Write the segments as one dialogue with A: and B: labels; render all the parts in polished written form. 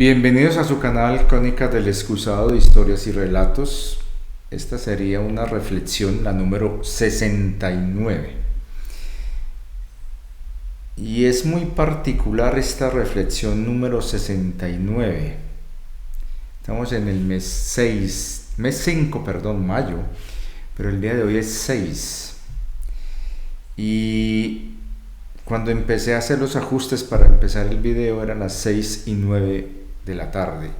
A: Bienvenidos a su canal Crónicas del Excusado de Historias y Relatos. Esta sería una reflexión, la número 69. Y es muy particular esta reflexión número 69. Estamos en el mes 5, mayo, pero el día de hoy es 6. Y cuando empecé a hacer los ajustes para empezar el video eran las 6:09 de la tarde.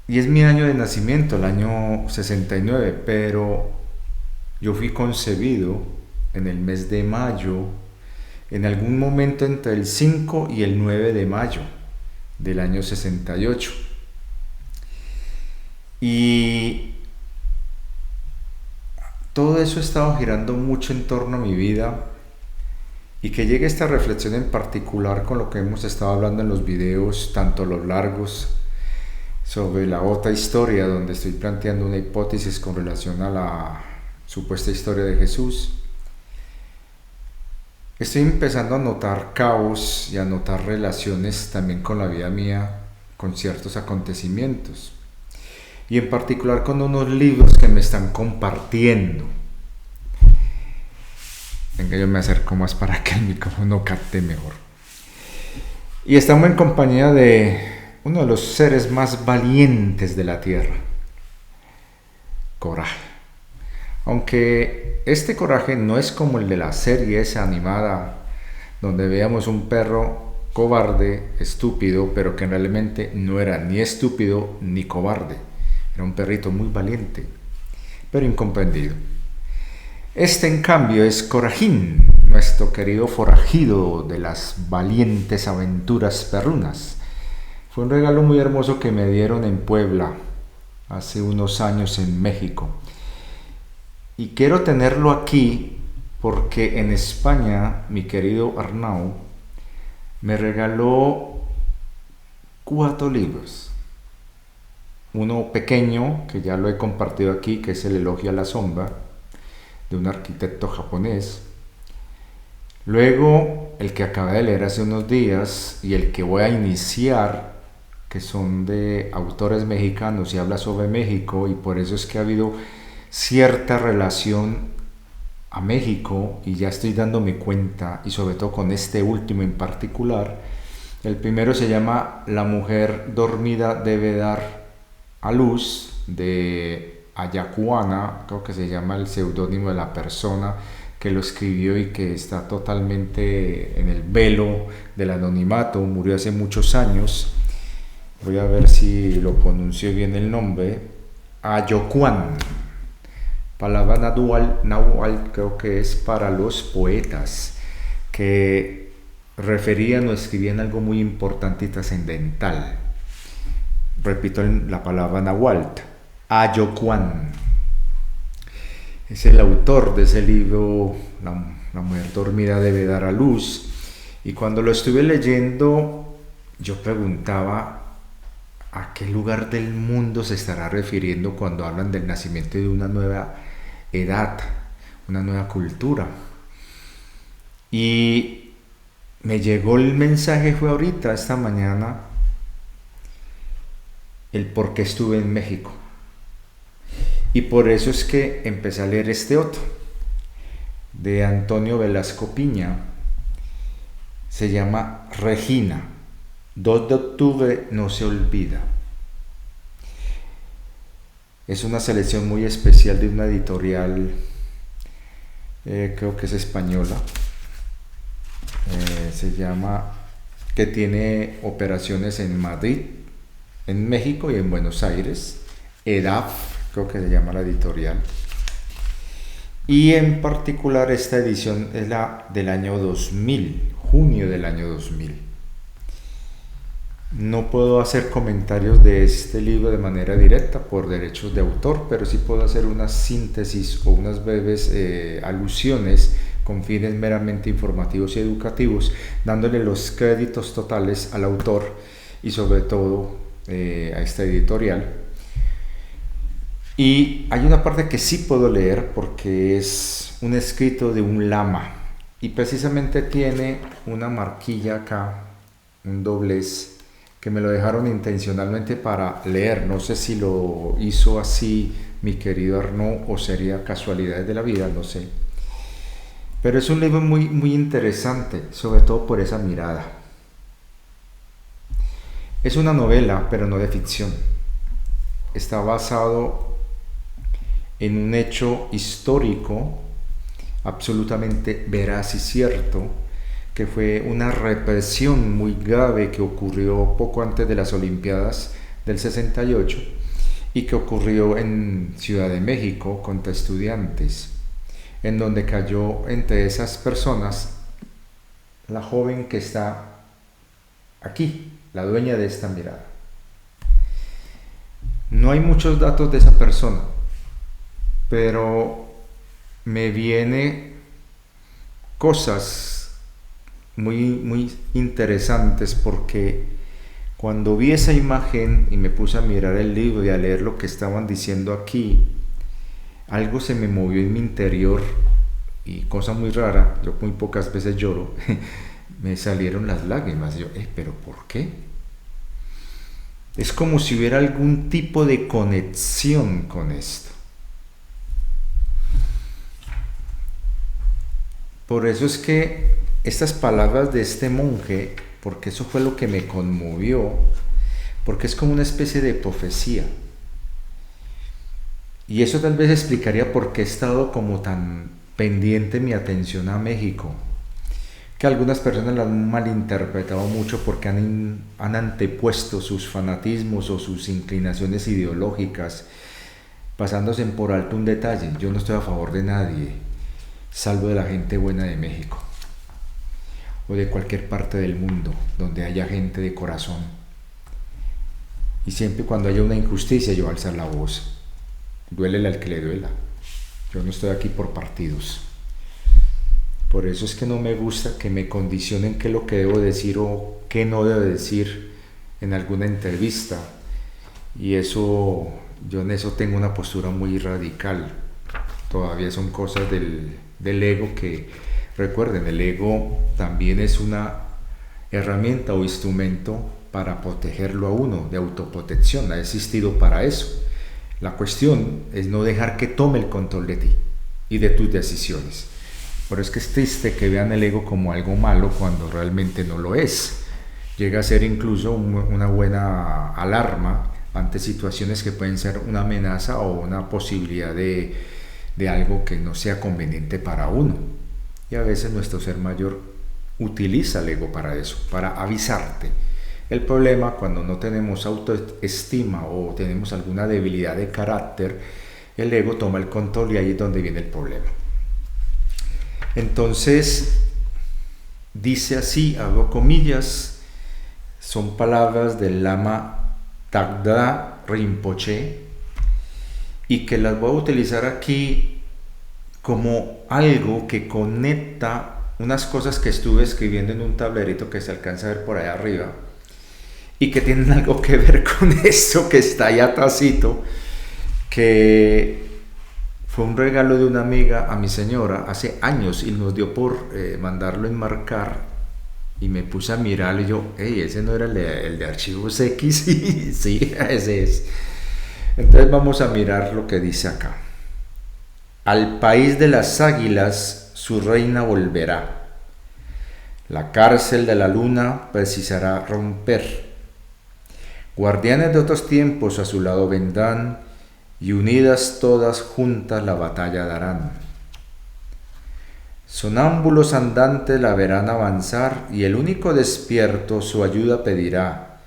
A: Y es mi año de nacimiento, el año 69, pero yo fui concebido en el mes de mayo, en algún momento entre el 5 y el 9 de mayo del año 68. Y todo eso ha estado girando mucho en torno a mi vida. Y que llegue esta reflexión en particular con lo que hemos estado hablando en los videos, tanto los largos, sobre la otra historia, donde estoy planteando una hipótesis con relación a la supuesta historia de Jesús. Estoy empezando a notar caos y a notar relaciones también con la vida mía, con ciertos acontecimientos. Y en particular con unos libros que me están compartiendo. Venga, yo me acerco más para que el micrófono capte mejor. Y estamos en compañía de uno de los seres más valientes de la tierra. Coraje. Aunque este coraje no es como el de la serie esa animada, donde veíamos un perro cobarde, estúpido, pero que realmente no era ni estúpido ni cobarde. Era un perrito muy valiente, pero incomprendido. Este, en cambio, es Corajín, nuestro querido forajido de las valientes aventuras perrunas. Fue un regalo muy hermoso que me dieron en Puebla hace unos años en México. Y quiero tenerlo aquí porque en España mi querido Arnau me regaló 4 libros. Uno pequeño, que ya lo he compartido aquí, que es El elogio a la sombra, de un arquitecto japonés. Luego el que acabé de leer hace unos días y el que voy a iniciar, que son de autores mexicanos y habla sobre México, y por eso es que ha habido cierta relación a México y ya estoy dándome cuenta, y sobre todo con este último en particular. El primero se llama La mujer dormida debe dar a luz, de Ayacuana, creo que se llama el seudónimo de la persona que lo escribió y que está totalmente en el velo del anonimato, murió hace muchos años. Voy a ver si lo pronuncio bien el nombre. Ayocuan, palabra náhuatl, creo que es para los poetas, que referían o escribían algo muy importante y trascendental. Repito la palabra náhuatl. Ayocuan es el autor de ese libro, La mujer dormida debe dar a luz. Y cuando lo estuve leyendo, yo preguntaba a qué lugar del mundo se estará refiriendo cuando hablan del nacimiento de una nueva edad, una nueva cultura. Y me llegó el mensaje, fue ahorita, esta mañana, el por qué estuve en México. Y por eso es que empecé a leer este otro, de Antonio Velasco Piña. Se llama Regina, 2 de octubre no se olvida. Es una selección muy especial de una editorial, creo que es española, se llama, que tiene operaciones en Madrid, en México y en Buenos Aires. EDAF, creo que se llama la editorial. Y en particular esta edición es la del año 2000, junio del año 2000. No puedo hacer comentarios de este libro de manera directa por derechos de autor, pero sí puedo hacer una síntesis o unas breves alusiones con fines meramente informativos y educativos, dándole los créditos totales al autor y sobre todo a esta editorial. Y hay una parte que sí puedo leer porque es un escrito de un lama y precisamente tiene una marquilla acá un doblez, que me lo dejaron intencionalmente para leer. No sé si lo hizo así mi querido Arnaud o sería casualidades de la vida, no sé. Pero es un libro muy, muy interesante, sobre todo por esa mirada. Es una novela, pero no de ficción. Está basado en un hecho histórico absolutamente veraz y cierto, que fue una represión muy grave que ocurrió poco antes de las Olimpiadas del 68 y que ocurrió en Ciudad de México contra estudiantes, en donde cayó entre esas personas la joven que está aquí, la dueña de esta mirada. No hay muchos datos de esa persona, pero me viene cosas muy interesantes, porque cuando vi esa imagen y me puse a mirar el libro y a leer lo que estaban diciendo aquí, algo se me movió en mi interior y cosa muy rara, yo muy pocas veces lloro, me salieron las lágrimas. Yo, pero ¿por qué? Es como si hubiera algún tipo de conexión con esto. Por eso es que estas palabras de este monje, porque eso fue lo que me conmovió, porque es como una especie de profecía. Y eso tal vez explicaría por qué he estado como tan pendiente mi atención a México, que algunas personas lo han malinterpretado mucho porque han antepuesto sus fanatismos o sus inclinaciones ideológicas, pasándose por alto un detalle. Yo no estoy a favor de nadie, salvo de la gente buena de México o de cualquier parte del mundo donde haya gente de corazón. Y siempre cuando haya una injusticia yo alzar la voz, duélele al que le duela. Yo no estoy aquí por partidos. Por eso es que no me gusta que me condicionen qué es lo que debo decir o qué no debo decir en alguna entrevista. Y eso, yo en eso tengo una postura muy radical. Todavía son cosas del ego que, recuerden, el ego también es una herramienta o instrumento para protegerlo a uno, de autoprotección, ha existido para eso. La cuestión es no dejar que tome el control de ti y de tus decisiones. Pero es que es triste que vean el ego como algo malo cuando realmente no lo es. Llega a ser incluso una buena alarma ante situaciones que pueden ser una amenaza o una posibilidad de algo que no sea conveniente para uno. Y a veces nuestro ser mayor utiliza el ego para eso, para avisarte. El problema cuando no tenemos autoestima o tenemos alguna debilidad de carácter, el ego toma el control y ahí es donde viene el problema. Entonces, dice así, hago comillas, son palabras del Lama Tagda Rinpoche, y que las voy a utilizar aquí como algo que conecta unas cosas que estuve escribiendo en un tablerito que se alcanza a ver por allá arriba y que tienen algo que ver con esto que está ahí atrásito, que fue un regalo de una amiga a mi señora hace años y nos dio por mandarlo enmarcar, y me puse a mirarlo y yo, hey, ese no era el de archivos X. Sí, ese es. Entonces vamos a mirar lo que dice acá. Al país de las águilas su reina volverá. La cárcel de la luna precisará romper. Guardianes de otros tiempos a su lado vendrán y unidas todas juntas la batalla darán. Sonámbulos andantes la verán avanzar y el único despierto su ayuda pedirá.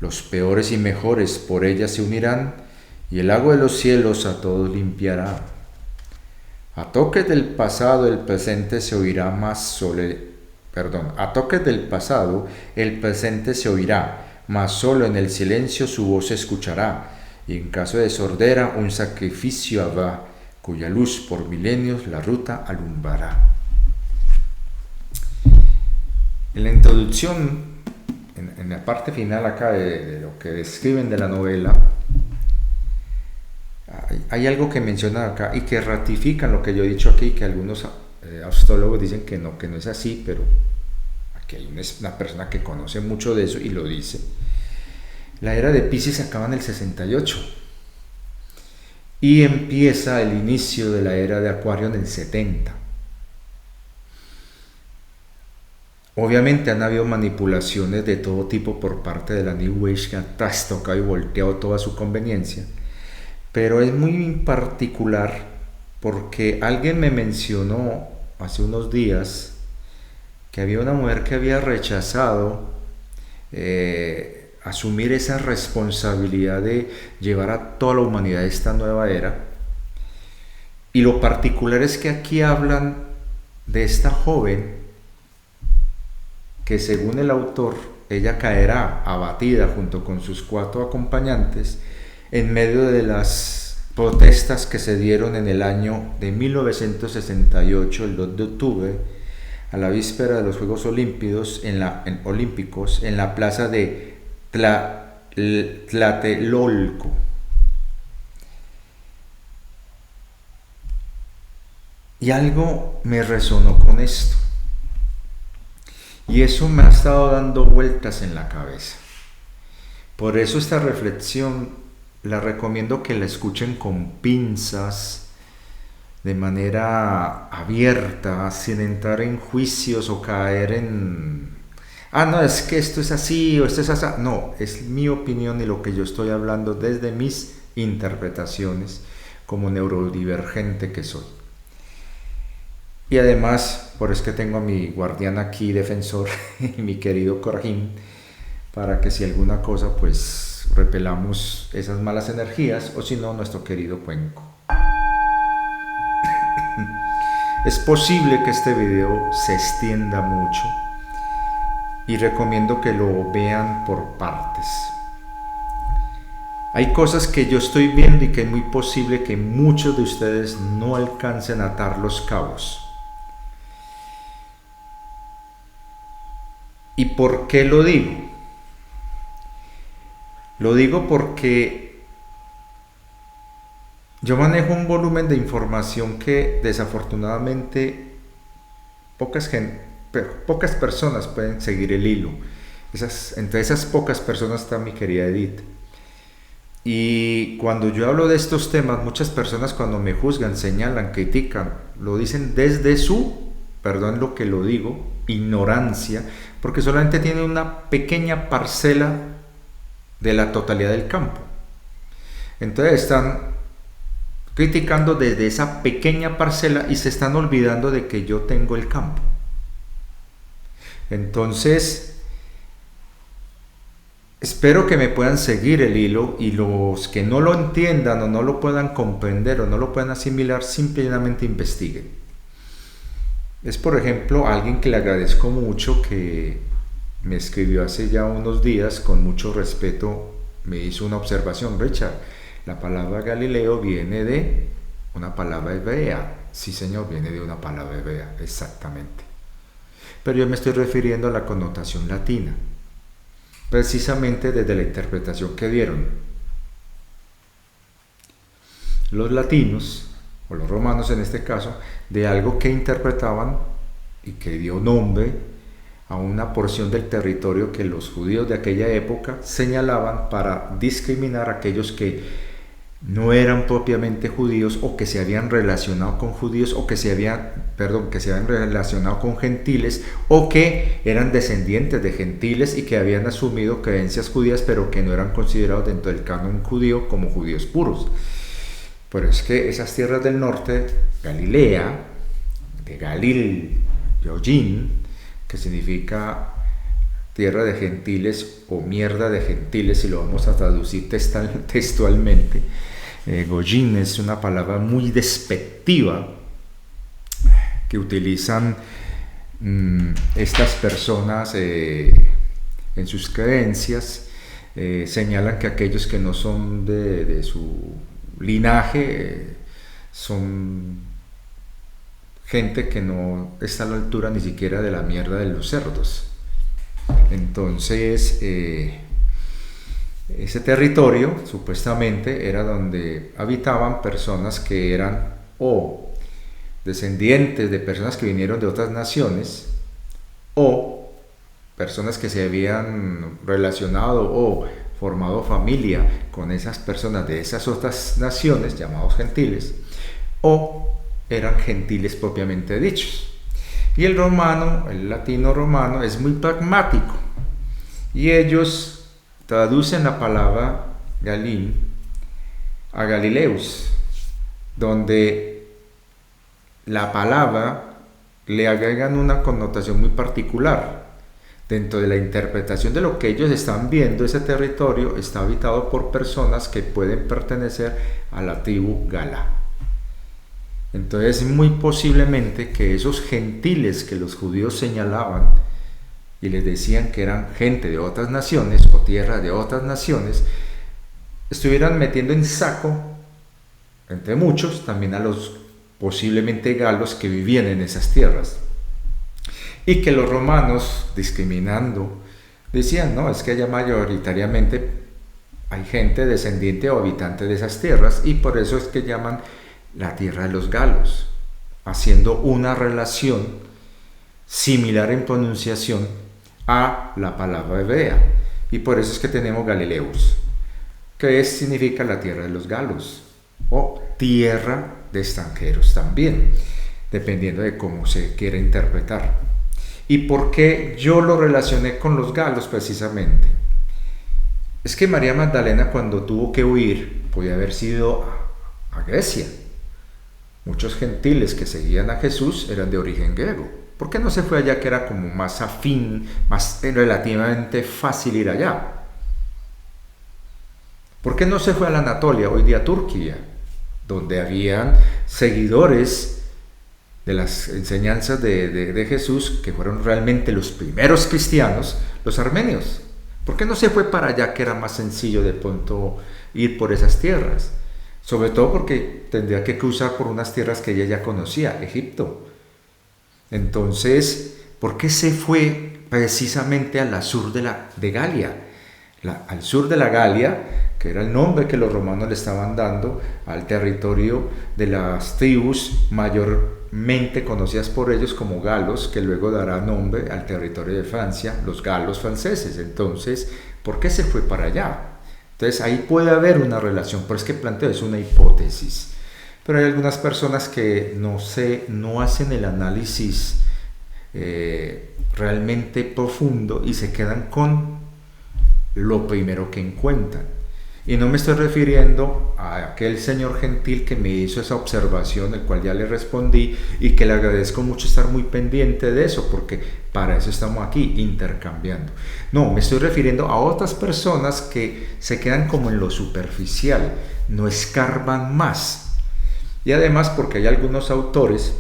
A: Los peores y mejores por ella se unirán y el agua de los cielos a todos limpiará. A toques del pasado el presente se oirá a toques del pasado el presente se oirá, mas solo en el silencio su voz se escuchará, y en caso de sordera un sacrificio habrá, cuya luz por milenios la ruta alumbrará. En la introducción, en la parte final acá de lo que describen de la novela, hay algo que mencionan acá y que ratifican lo que yo he dicho aquí, que algunos astrólogos dicen que no es así, pero que hay una persona que conoce mucho de eso y lo dice. La era de Piscis acaba en el 68 y empieza el inicio de la era de Acuario en el 70. Obviamente han habido manipulaciones de todo tipo por parte de la New Age que ha trastocado y volteado toda su conveniencia, pero es muy particular porque alguien me mencionó hace unos días que había una mujer que había rechazado asumir esa responsabilidad de llevar a toda la humanidad a esta nueva era. Y lo particular es que aquí hablan de esta joven que, según el autor, ella caerá abatida junto con sus 4 acompañantes en medio de las protestas que se dieron en el año de 1968, el 2 de octubre, a la víspera de los Juegos Olímpicos en la plaza de Tlatelolco. Y algo me resonó con esto. Y eso me ha estado dando vueltas en la cabeza. Por eso esta reflexión la recomiendo que la escuchen con pinzas, de manera abierta, sin entrar en juicios o caer en... no, es que esto es así o esto es así. No, es mi opinión y lo que yo estoy hablando desde mis interpretaciones como neurodivergente que soy. Y además, por eso que tengo a mi guardián aquí, defensor, mi querido Corrajín, para que si alguna cosa, pues repelamos esas malas energías, o si no, nuestro querido cuenco. Es posible que este video se extienda mucho y recomiendo que lo vean por partes. Hay cosas que yo estoy viendo y que es muy posible que muchos de ustedes no alcancen a atar los cabos. ¿Y por qué lo digo? Lo digo porque yo manejo un volumen de información que desafortunadamente pocas personas pueden seguir el hilo. Entre esas pocas personas está mi querida Edith. Y cuando yo hablo de estos temas, muchas personas cuando me juzgan, señalan, critican, lo dicen desde su, perdón lo que lo digo, ignorancia, porque solamente tienen una pequeña parcela de la totalidad del campo. Entonces están criticando desde esa pequeña parcela y se están olvidando de que yo tengo el campo. Entonces, espero que me puedan seguir el hilo, y los que no lo entiendan o no lo puedan comprender o no lo puedan asimilar, simplemente investiguen. Es, por ejemplo, alguien que le agradezco mucho, que me escribió hace ya unos días con mucho respeto, me hizo una observación: Richard, la palabra Galileo viene de una palabra hebrea. Sí, señor, viene de una palabra hebrea, exactamente. Pero yo me estoy refiriendo a la connotación latina, precisamente desde la interpretación que dieron los latinos, o los romanos en este caso, de algo que interpretaban y que dio nombre a una porción del territorio que los judíos de aquella época señalaban para discriminar a aquellos que no eran propiamente judíos, o que se habían relacionado con judíos, o que se habían relacionado con gentiles, o que eran descendientes de gentiles y que habían asumido creencias judías, pero que no eran considerados dentro del canon judío como judíos puros. Pero es que esas tierras del norte, Galilea, de Galil, Yojin, que significa tierra de gentiles o mierda de gentiles, si lo vamos a traducir textualmente. Gojin es una palabra muy despectiva que utilizan estas personas en sus creencias. Señalan que aquellos que no son de su linaje son gente que no está a la altura ni siquiera de la mierda de los cerdos. Entonces ese territorio supuestamente era donde habitaban personas que eran o descendientes de personas que vinieron de otras naciones, o personas que se habían relacionado o formado familia con esas personas de esas otras naciones, llamados gentiles, o eran gentiles propiamente dichos. Y el romano, el latino romano, es muy pragmático. Y ellos traducen la palabra Galil a Galileus, donde la palabra le agregan una connotación muy particular. Dentro de la interpretación de lo que ellos están viendo, ese territorio está habitado por personas que pueden pertenecer a la tribu Gala. Entonces, muy posiblemente que esos gentiles que los judíos señalaban y les decían que eran gente de otras naciones o tierra de otras naciones, estuvieran metiendo en saco, entre muchos, también a los posiblemente galos que vivían en esas tierras. Y que los romanos, discriminando, decían, no, es que allá mayoritariamente hay gente descendiente o habitante de esas tierras, y por eso es que llaman la tierra de los galos, haciendo una relación similar en pronunciación a la palabra hebrea. Y por eso es que tenemos Galileus, que significa la tierra de los galos, o tierra de extranjeros también, dependiendo de cómo se quiera interpretar. ¿Y por qué yo lo relacioné con los galos precisamente? Es que María Magdalena, cuando tuvo que huir, podía haber sido a Grecia. Muchos gentiles que seguían a Jesús eran de origen griego. ¿Por qué no se fue allá, que era como más afín, más relativamente fácil ir allá? ¿Por qué no se fue a la Anatolia, hoy día Turquía, donde habían seguidores de las enseñanzas de Jesús, que fueron realmente los primeros cristianos, los armenios? ¿Por qué no se fue para allá, que era más sencillo de pronto ir por esas tierras? Sobre todo porque tendría que cruzar por unas tierras que ella ya conocía, Egipto. Entonces, ¿por qué se fue precisamente al sur de Galia? Al sur de la Galia, que era el nombre que los romanos le estaban dando al territorio de las tribus mayormente conocidas por ellos como galos, que luego dará nombre al territorio de Francia, los galos franceses. Entonces, ¿por qué se fue para allá? Entonces, ahí puede haber una relación, pero es que planteo, es una hipótesis. Pero hay algunas personas que no hacen el análisis realmente profundo y se quedan con lo primero que encuentran. Y no me estoy refiriendo a aquel señor gentil que me hizo esa observación, el cual ya le respondí y que le agradezco mucho estar muy pendiente de eso, porque para eso estamos aquí intercambiando. No, me estoy refiriendo a otras personas que se quedan como en lo superficial, no escarban más. Y además porque hay algunos autores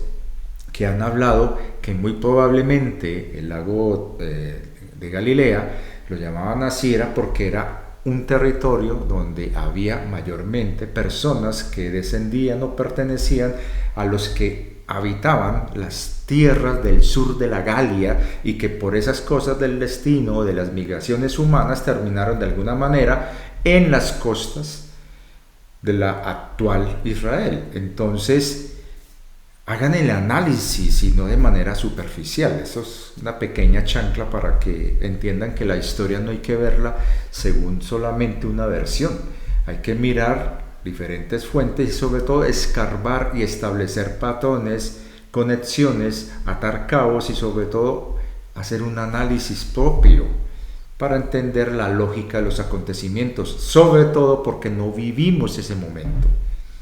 A: que han hablado que muy probablemente el lago de Galilea lo llamaban así era porque era un territorio donde había mayormente personas que descendían o pertenecían a los que habitaban las tierras del sur de la Galia, y que por esas cosas del destino o de las migraciones humanas terminaron de alguna manera en las costas de la actual Israel. Entonces, hagan el análisis y no de manera superficial. Eso es una pequeña chancla para que entiendan que la historia no hay que verla según solamente una versión. Hay que mirar diferentes fuentes y sobre todo escarbar y establecer patrones, conexiones, atar cabos y sobre todo hacer un análisis propio para entender la lógica de los acontecimientos, sobre todo porque no vivimos ese momento.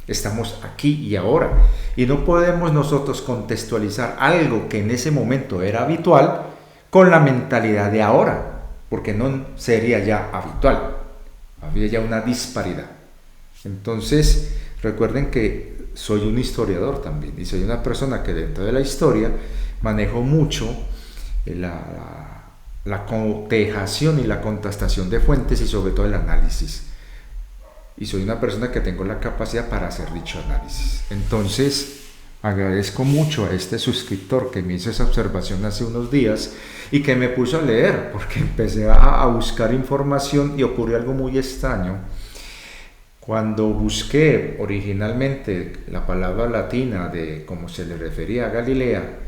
A: Estamos aquí y ahora, y no podemos nosotros contextualizar algo que en ese momento era habitual con la mentalidad de ahora, porque no sería ya habitual, había ya una disparidad. Entonces, recuerden que soy un historiador también, y soy una persona que dentro de la historia manejo mucho la cotejación y la contrastación de fuentes y sobre todo el análisis. Y soy una persona que tengo la capacidad para hacer dicho análisis. Entonces, agradezco mucho a este suscriptor que me hizo esa observación hace unos días y que me puso a leer, porque empecé a buscar información y ocurrió algo muy extraño. Cuando busqué originalmente la palabra latina de cómo se le refería a Galilea,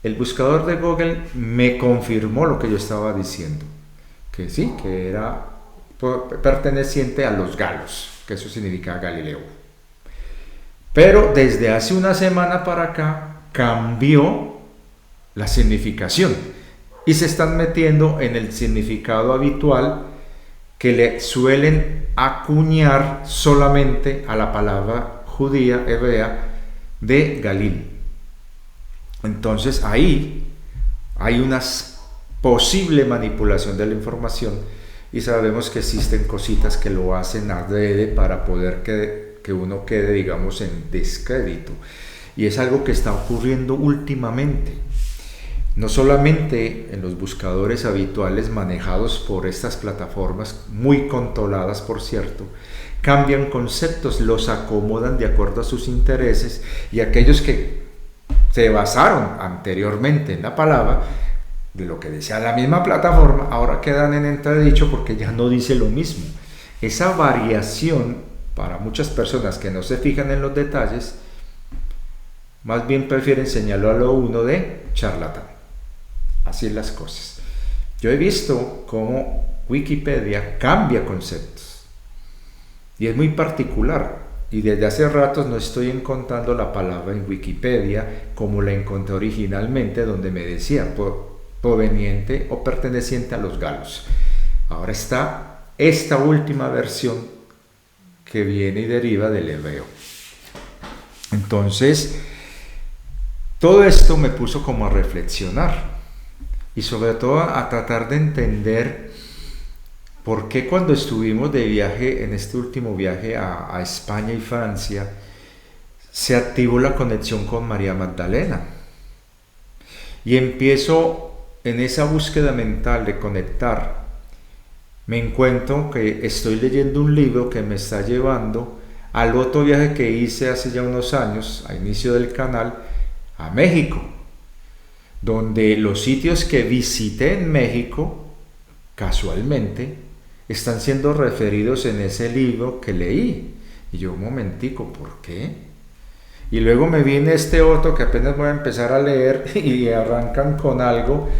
A: el buscador de Google me confirmó lo que yo estaba diciendo, que sí, que era perteneciente a los galos, que eso significa Galileo. Pero desde hace una semana para acá cambió la significación y se están metiendo en el significado habitual que le suelen acuñar solamente a la palabra judía, hebrea, de Galil. Entonces ahí hay una posible manipulación de la información y sabemos que existen cositas que lo hacen adrede para poder que uno quede, digamos, en descrédito. Y es algo que está ocurriendo últimamente. No solamente en los buscadores habituales manejados por estas plataformas, muy controladas por cierto, cambian conceptos, los acomodan de acuerdo a sus intereses y aquellos que se basaron anteriormente en la palabra, de lo que decía la misma plataforma, ahora quedan en entredicho porque ya no dice lo mismo. Esa variación, para muchas personas que no se fijan en los detalles, más bien prefieren señalarlo a uno de charlatán. Así las cosas. Yo he visto cómo Wikipedia cambia conceptos y es muy particular, y desde hace ratos no estoy encontrando la palabra en Wikipedia como la encontré originalmente, donde me decía proveniente o perteneciente a los galos. Ahora está esta última versión que viene y deriva del hebreo. Entonces todo esto me puso como a reflexionar y sobre todo a tratar de entender por qué cuando estuvimos de viaje, en este último viaje a España y Francia, se activó la conexión con María Magdalena. Y empiezo en esa búsqueda mental de conectar. Me encuentro que estoy leyendo un libro que me está llevando al otro viaje que hice hace ya unos años, a inicio del canal, a México, donde los sitios que visité en México, casualmente, están siendo referidos en ese libro que leí. Y yo, un momentico, ¿por qué? Y luego me viene este otro que apenas voy a empezar a leer y arrancan con algo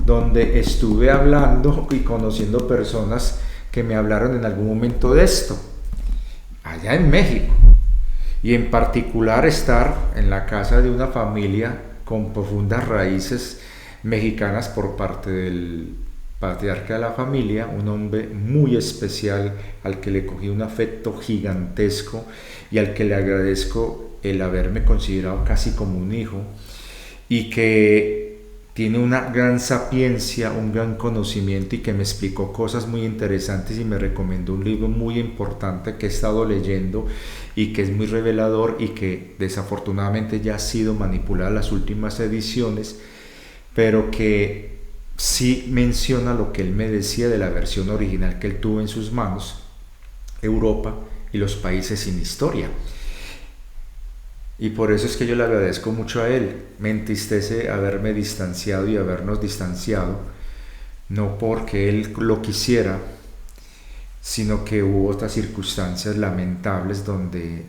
A: donde estuve hablando y conociendo personas que me hablaron en algún momento de esto, allá en México. Y en particular estar en la casa de una familia con profundas raíces mexicanas por parte del patriarca de la familia, un hombre muy especial al que le cogí un afecto gigantesco y al que le agradezco el haberme considerado casi como un hijo, y que tiene una gran sapiencia, un gran conocimiento y que me explicó cosas muy interesantes y me recomendó un libro muy importante que he estado leyendo y que es muy revelador y que desafortunadamente ya ha sido manipulado en las últimas ediciones, pero que sí menciona lo que él me decía de la versión original que él tuvo en sus manos, Europa y los países sin historia. Y por eso es que yo le agradezco mucho a él. Me entristece haberme distanciado y habernos distanciado, no porque él lo quisiera, sino que hubo otras circunstancias lamentables donde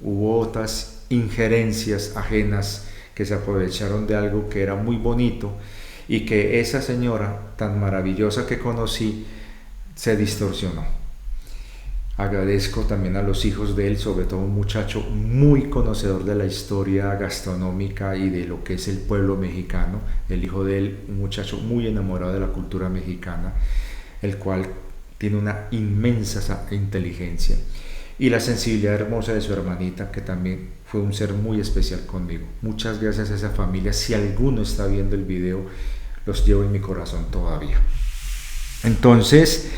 A: hubo otras injerencias ajenas que se aprovecharon de algo que era muy bonito y que esa señora tan maravillosa que conocí se distorsionó. Agradezco también a los hijos de él, sobre todo un muchacho muy conocedor de la historia gastronómica y de lo que es el pueblo mexicano. El hijo de él, un muchacho muy enamorado de la cultura mexicana, el cual tiene una inmensa inteligencia. Y la sensibilidad hermosa de su hermanita, que también fue un ser muy especial conmigo. Muchas gracias a esa familia. Si alguno está viendo el video, los llevo en mi corazón todavía. Entonces,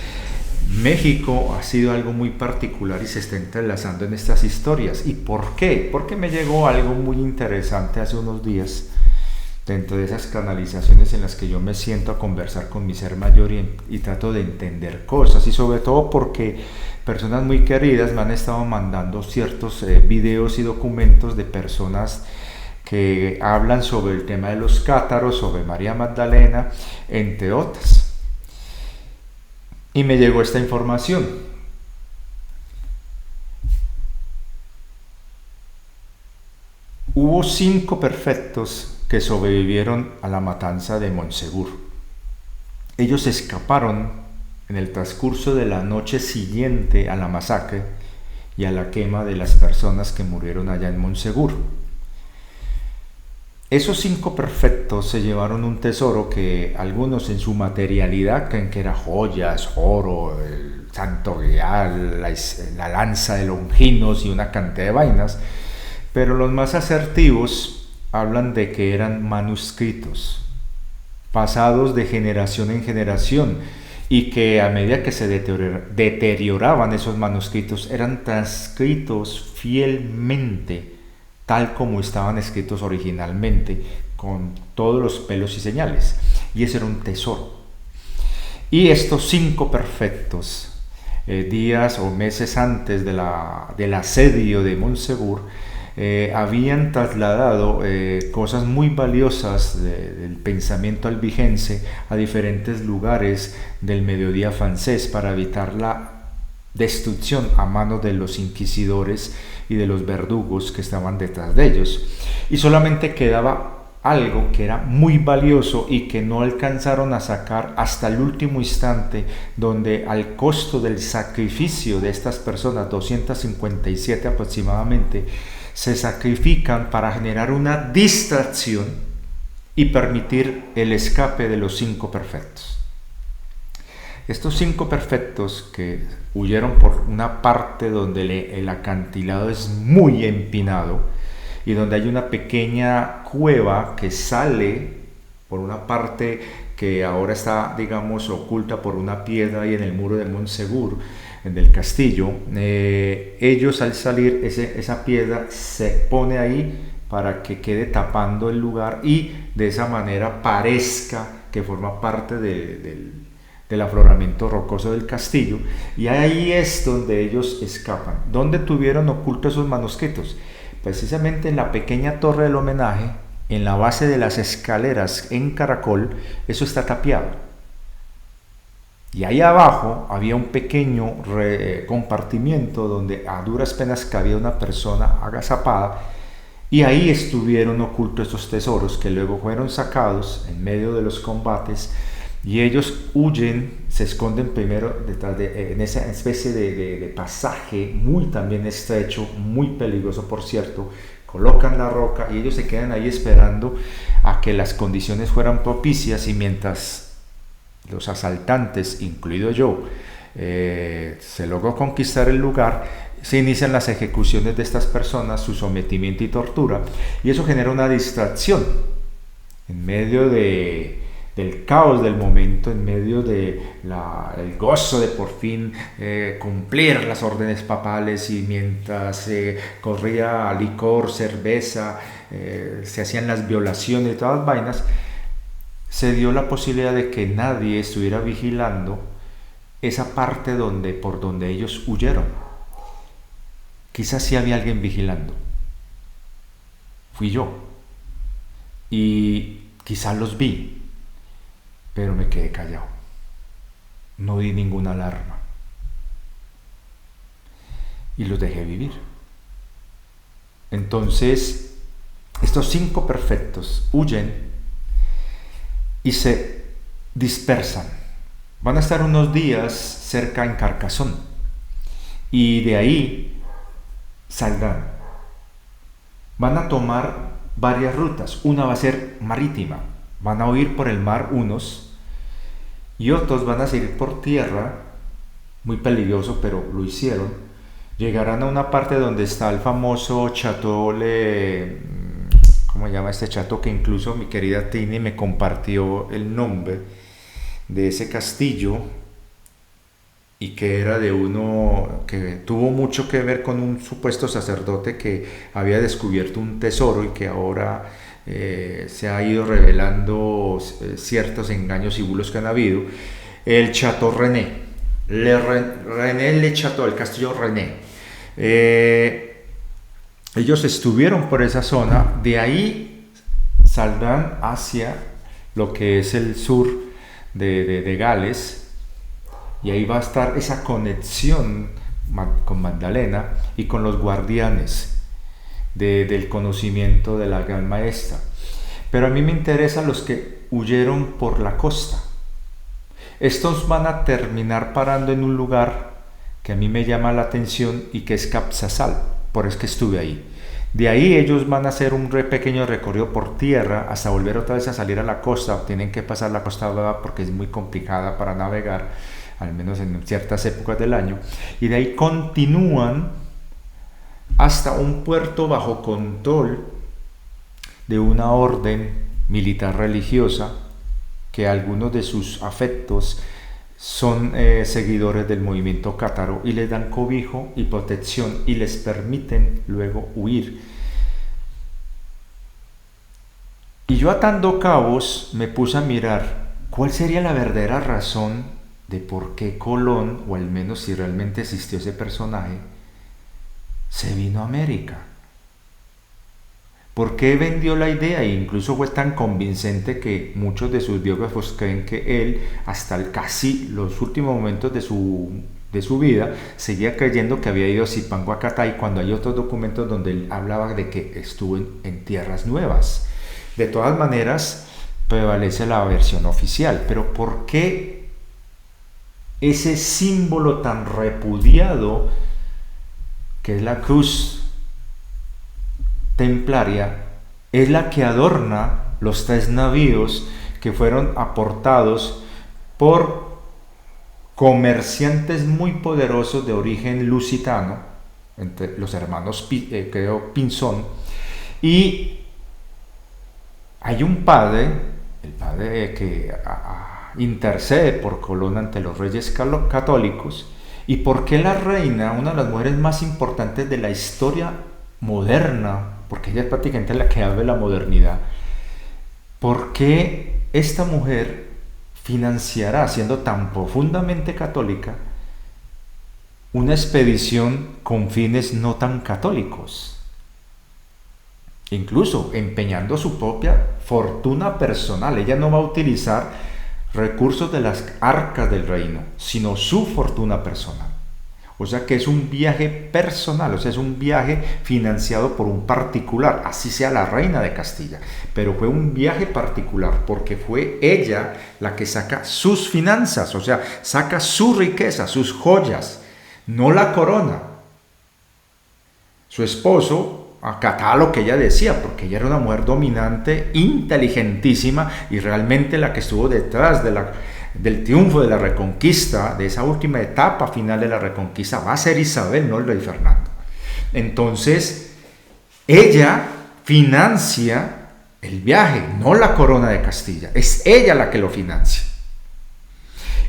A: México ha sido algo muy particular y se está entrelazando en estas historias. ¿Y por qué? Porque me llegó algo muy interesante hace unos días, dentro de esas canalizaciones en las que yo me siento a conversar con mi ser mayor y trato de entender cosas, y sobre todo porque personas muy queridas me han estado mandando ciertos videos y documentos de personas que hablan sobre el tema de los cátaros, sobre María Magdalena, entre otras. Y me llegó esta información. Hubo 5 perfectos que sobrevivieron a la matanza de Monsegur. Ellos escaparon en el transcurso de la noche siguiente a la masacre y a la quema de las personas que murieron allá en Monsegur. Esos 5 perfectos se llevaron un tesoro que algunos en su materialidad creen que era joyas, oro, el santo grial, la lanza de Longinos y una cantidad de vainas, pero los más asertivos hablan de que eran manuscritos, pasados de generación en generación, y que a medida que se deterioraban esos manuscritos, eran transcritos fielmente, tal como estaban escritos originalmente, con todos los pelos y señales. Y ese era un tesoro. Y estos 5 perfectos, días o meses antes del asedio de Monsegur, habían trasladado cosas muy valiosas del pensamiento albigense a diferentes lugares del mediodía francés para evitar la destrucción a manos de los inquisidores y de los verdugos que estaban detrás de ellos. Y solamente quedaba algo que era muy valioso y que no alcanzaron a sacar hasta el último instante, donde al costo del sacrificio de estas personas, 257 aproximadamente, se sacrifican para generar una distracción y permitir el escape de los 5 perfectos. Estos 5 perfectos que huyeron por una parte donde el acantilado es muy empinado y donde hay una pequeña cueva que sale por una parte que ahora está, digamos, oculta por una piedra y en el muro de Monsegur, del castillo, ellos al salir esa piedra se pone ahí para que quede tapando el lugar y de esa manera parezca que forma parte del afloramiento rocoso del castillo, y ahí es donde ellos escapan. ¿Dónde tuvieron ocultos esos manuscritos? Precisamente en la pequeña torre del homenaje, en la base de las escaleras en caracol. Eso está tapiado. Y ahí abajo había un pequeño compartimiento donde a duras penas cabía una persona agazapada, y ahí estuvieron ocultos estos tesoros que luego fueron sacados en medio de los combates, y ellos huyen, se esconden primero detrás en esa especie de pasaje muy también estrecho, muy peligroso por cierto. Colocan la roca y ellos se quedan ahí esperando a que las condiciones fueran propicias, y mientras los asaltantes, incluido yo, se logró conquistar el lugar, se inician las ejecuciones de estas personas, su sometimiento y tortura, y eso genera una distracción en medio del caos del momento, en medio del gozo de por fin cumplir las órdenes papales, y mientras corría licor, cerveza, se hacían las violaciones y todas las vainas, se dio la posibilidad de que nadie estuviera vigilando esa parte por donde ellos huyeron. Quizás sí había alguien vigilando. Fui yo. Y quizás los vi, pero me quedé callado. No di ninguna alarma. Y los dejé vivir. Entonces, estos 5 perfectos huyen y se dispersan. Van a estar unos días cerca en Carcassonne, y de ahí saldrán. Van a tomar varias rutas. Una va a ser marítima. Van a huir por el mar unos, y otros van a seguir por tierra, muy peligroso, pero lo hicieron. Llegarán a una parte donde está el famoso Chateau ¿cómo se llama este chateau? Que incluso mi querida Tini me compartió el nombre de ese castillo, y que era de uno que tuvo mucho que ver con un supuesto sacerdote que había descubierto un tesoro, y que ahora se ha ido revelando ciertos engaños y bulos que han habido. El Chateau René, Le Chateau, el castillo René. Ellos estuvieron por esa zona, de ahí saldrán hacia lo que es el sur de Gales, y ahí va a estar esa conexión con Magdalena y con los guardianes del conocimiento de la Gran Maestra. Pero a mí me interesan los que huyeron por la costa. Estos van a terminar parando en un lugar que a mí me llama la atención y que es Capsasal, por eso que estuve ahí. De ahí ellos van a hacer un pequeño recorrido por tierra hasta volver otra vez a salir a la costa. Tienen que pasar la Costa Brava porque es muy complicada para navegar, al menos en ciertas épocas del año. Y de ahí continúan hasta un puerto bajo control de una orden militar religiosa que algunos de sus afectos son seguidores del movimiento cátaro y les dan cobijo y protección y les permiten luego huir. Y yo, atando cabos, me puse a mirar cuál sería la verdadera razón de por qué Colón, o al menos si realmente existió ese personaje, se vino a América. ¿Por qué vendió la idea? E incluso fue tan convincente que muchos de sus biógrafos creen que él, hasta casi los últimos momentos de su vida, seguía creyendo que había ido a Zipanguacatay, cuando hay otros documentos donde él hablaba de que estuvo en tierras nuevas. De todas maneras, prevalece la versión oficial. Pero ¿por qué ese símbolo tan repudiado, que es la cruz templaria, es la que adorna los 3 navíos que fueron aportados por comerciantes muy poderosos de origen lusitano, entre los hermanos Pinzón? Y hay un padre, el padre que intercede por Colón ante los reyes católicos. ¿Y por qué la reina, una de las mujeres más importantes de la historia moderna, porque ella es prácticamente la que habla de la modernidad, por qué esta mujer financiará, siendo tan profundamente católica, una expedición con fines no tan católicos? Incluso empeñando su propia fortuna personal. Ella no va a utilizar recursos de las arcas del reino, sino su fortuna personal. O sea que es un viaje personal, o sea, es un viaje financiado por un particular, así sea la reina de Castilla. Pero fue un viaje particular porque fue ella la que saca sus finanzas, o sea, saca su riqueza, sus joyas, no la corona. Su esposo acataba lo que ella decía, porque ella era una mujer dominante, inteligentísima, y realmente la que estuvo detrás del triunfo de la Reconquista, de esa última etapa final de la Reconquista, va a ser Isabel, no el rey Fernando. Entonces, ella financia el viaje, no la corona de Castilla, es ella la que lo financia.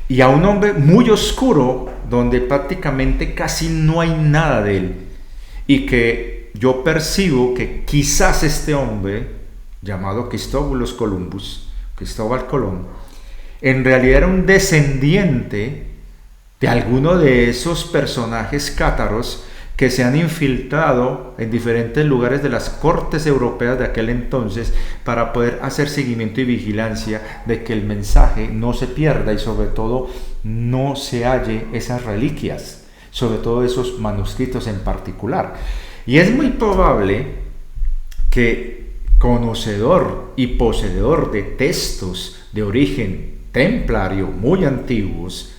A: Y a un hombre muy oscuro, donde prácticamente casi no hay nada de él, y que yo percibo que quizás este hombre, llamado Cristóbal Colón, en realidad era un descendiente de alguno de esos personajes cátaros que se han infiltrado en diferentes lugares de las cortes europeas de aquel entonces para poder hacer seguimiento y vigilancia de que el mensaje no se pierda y sobre todo no se halle esas reliquias, sobre todo esos manuscritos en particular. Y es muy probable que, conocedor y poseedor de textos de origen templario muy antiguos,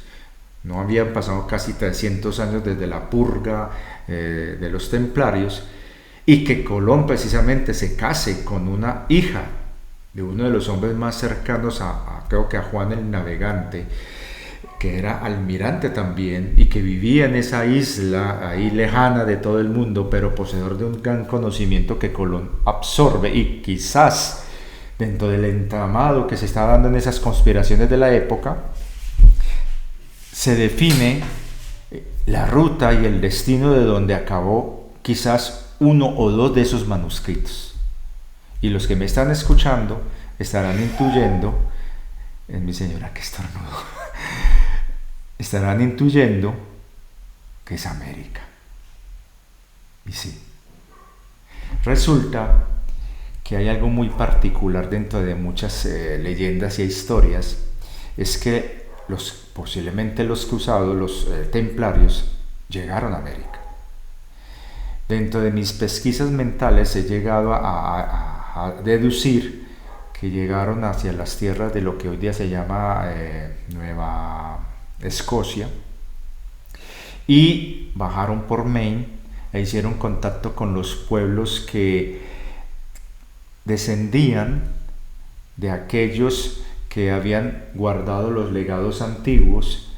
A: no habían pasado casi 300 años desde la purga de los templarios, y que Colón precisamente se case con una hija de uno de los hombres más cercanos creo que a Juan el Navegante, que era almirante también y que vivía en esa isla ahí lejana de todo el mundo, pero poseedor de un gran conocimiento que Colón absorbe. Y quizás dentro del entramado que se está dando en esas conspiraciones de la época, se define la ruta y el destino de donde acabó quizás uno o dos de esos manuscritos. Y los que me están escuchando estarán intuyendo, en mi señora que estornudo, estarán intuyendo que es América. Y sí, resulta que hay algo muy particular dentro de muchas leyendas y historias, es que posiblemente los cruzados, los templarios, llegaron a América. Dentro de mis pesquisas mentales he llegado a deducir que llegaron hacia las tierras de lo que hoy día se llama Nueva Escocia, y bajaron por Maine e hicieron contacto con los pueblos que descendían de aquellos que habían guardado los legados antiguos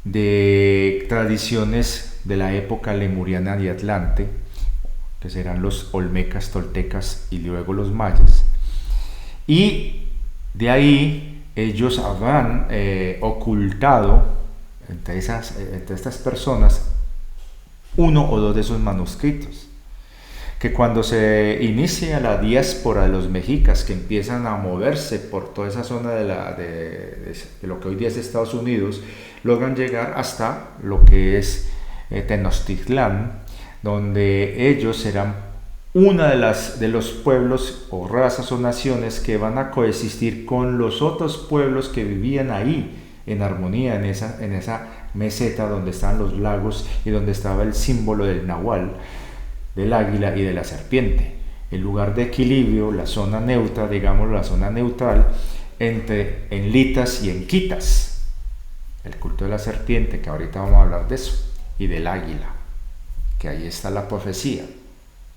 A: de tradiciones de la época lemuriana de Atlante, que serán los olmecas, toltecas y luego los mayas. Y de ahí ellos habrán ocultado entre estas personas uno o dos de esos manuscritos, que cuando se inicia la diáspora de los mexicas, que empiezan a moverse por toda esa zona de lo que hoy día es Estados Unidos, logran llegar hasta lo que es Tenochtitlán, donde ellos serán una de los pueblos o razas o naciones que van a coexistir con los otros pueblos que vivían ahí en armonía en esa meseta donde están los lagos y donde estaba el símbolo del nahual, del águila y de la serpiente, el lugar de equilibrio, la zona neutra, digamos la zona neutral entre enlitas y enquitas, el culto de la serpiente, que ahorita vamos a hablar de eso, y del águila, que ahí está la profecía,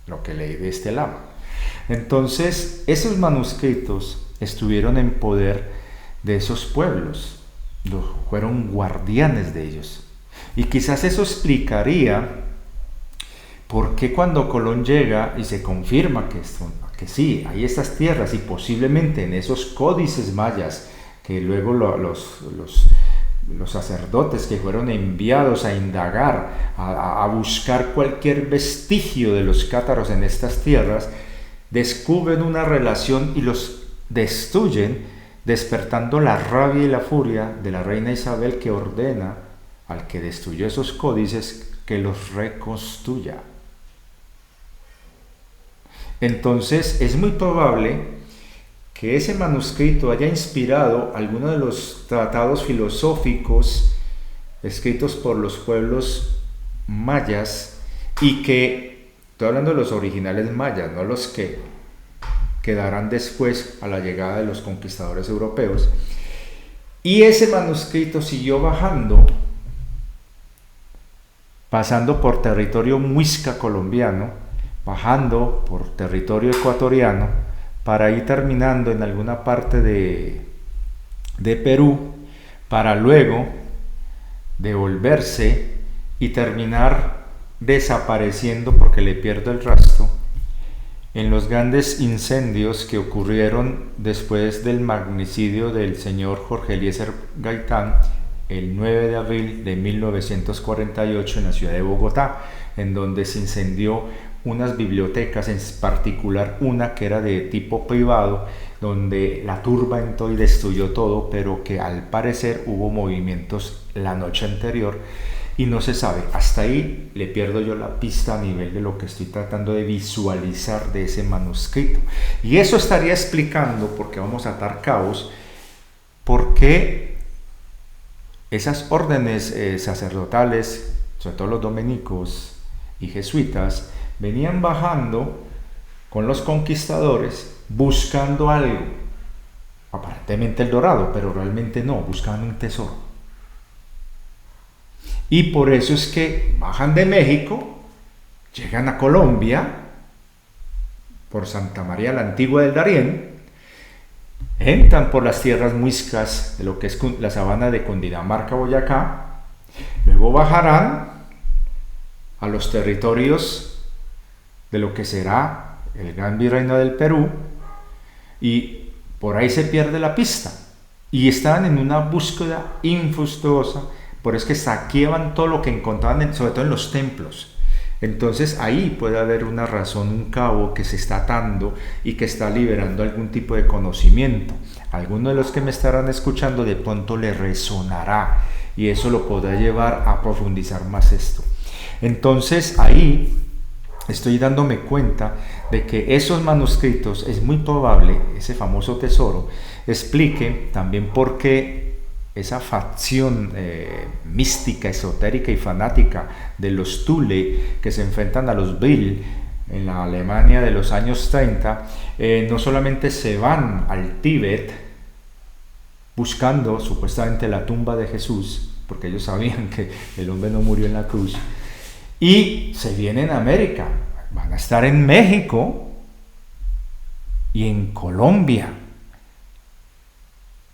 A: lo que leí de este lama. Entonces esos manuscritos estuvieron en poder de esos pueblos, fueron guardianes de ellos, y quizás eso explicaría por qué cuando Colón llega y se confirma que sí, hay estas tierras, y posiblemente en esos códices mayas que luego los sacerdotes que fueron enviados a indagar, a buscar cualquier vestigio de los cátaros en estas tierras, descubren una relación y los destruyen, despertando la rabia y la furia de la reina Isabel, que ordena al que destruyó esos códices que los reconstruya. Entonces es muy probable que ese manuscrito haya inspirado algunos de los tratados filosóficos escritos por los pueblos mayas, y que, estoy hablando de los originales mayas, no los que quedarán después a la llegada de los conquistadores europeos, y ese manuscrito siguió bajando, pasando por territorio muisca colombiano, bajando por territorio ecuatoriano, para ir terminando en alguna parte de Perú, para luego devolverse y terminar desapareciendo, porque le pierdo el rastro, en los grandes incendios que ocurrieron después del magnicidio del señor Jorge Eliezer Gaitán el 9 de abril de 1948 en la ciudad de Bogotá, en donde se incendió unas bibliotecas, en particular una que era de tipo privado, donde la turba entró y destruyó todo, pero que al parecer hubo movimientos la noche anterior y no se sabe. Hasta ahí le pierdo yo la pista a nivel de lo que estoy tratando de visualizar de ese manuscrito. Y eso estaría explicando, porque vamos a atar cabos, por qué esas órdenes sacerdotales, sobre todo los dominicos y jesuitas, venían bajando con los conquistadores buscando algo, aparentemente el dorado, pero realmente no, buscaban un tesoro. Y por eso es que bajan de México, llegan a Colombia, por Santa María la Antigua del Darién, entran por las tierras muiscas de lo que es la sabana de Cundinamarca, Boyacá, luego bajarán a los territorios de lo que será el Gran Virreino del Perú, y por ahí se pierde la pista, y estaban en una búsqueda infructuosa. Por eso es que saqueaban todo lo que encontraban, sobre todo en los templos. Entonces ahí puede haber una razón, un cabo que se está atando y que está liberando algún tipo de conocimiento. Alguno de los que me estarán escuchando de pronto le resonará, y eso lo podrá llevar a profundizar más esto. Entonces ahí estoy dándome cuenta de que esos manuscritos, es muy probable, ese famoso tesoro, explique también por qué esa facción mística, esotérica y fanática de los Thule, que se enfrentan a los Bril, en la Alemania de los años 30, no solamente se van al Tíbet buscando supuestamente la tumba de Jesús, porque ellos sabían que el hombre no murió en la cruz, y se vienen a América, van a estar en México y en Colombia.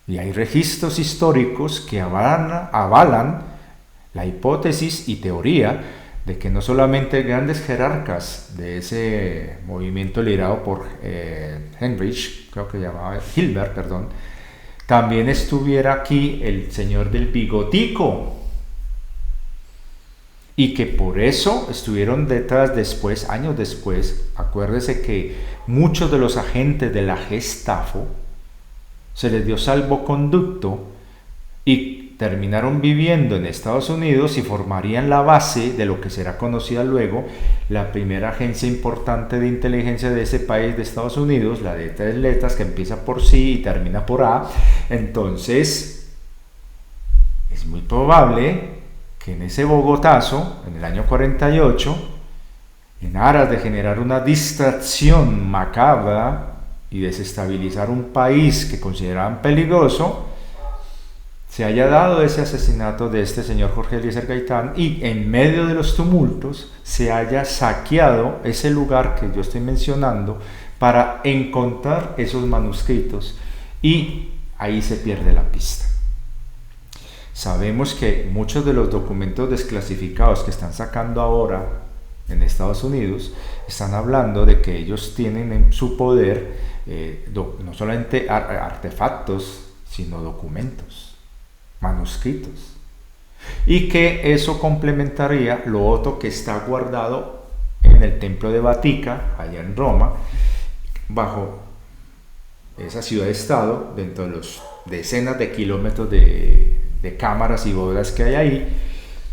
A: Y hay registros históricos que avalan la hipótesis y teoría de que no solamente grandes jerarcas de ese movimiento liderado por Heinrich, creo que llamaba Hilbert, perdón, también estuviera aquí el señor del bigotico, y que por eso estuvieron detrás después, años después. Acuérdese que muchos de los agentes de la Gestapo se les dio salvoconducto y terminaron viviendo en Estados Unidos y formarían la base de lo que será conocida luego la primera agencia importante de inteligencia de ese país, de Estados Unidos, la de 3 letras que empieza por C y termina por A. Entonces es muy probable que en ese Bogotazo, en el año 48, en aras de generar una distracción macabra y desestabilizar un país que consideraban peligroso, se haya dado ese asesinato de este señor Jorge Eliezer Gaitán, y en medio de los tumultos se haya saqueado ese lugar que yo estoy mencionando para encontrar esos manuscritos, y ahí se pierde la pista. Sabemos que muchos de los documentos desclasificados que están sacando ahora en Estados Unidos están hablando de que ellos tienen en su poder no solamente artefactos, sino documentos, manuscritos, y que eso complementaría lo otro que está guardado en el Templo de Vatica, allá en Roma, bajo esa ciudad-estado, dentro de los decenas de kilómetros de cámaras y bóvedas que hay ahí,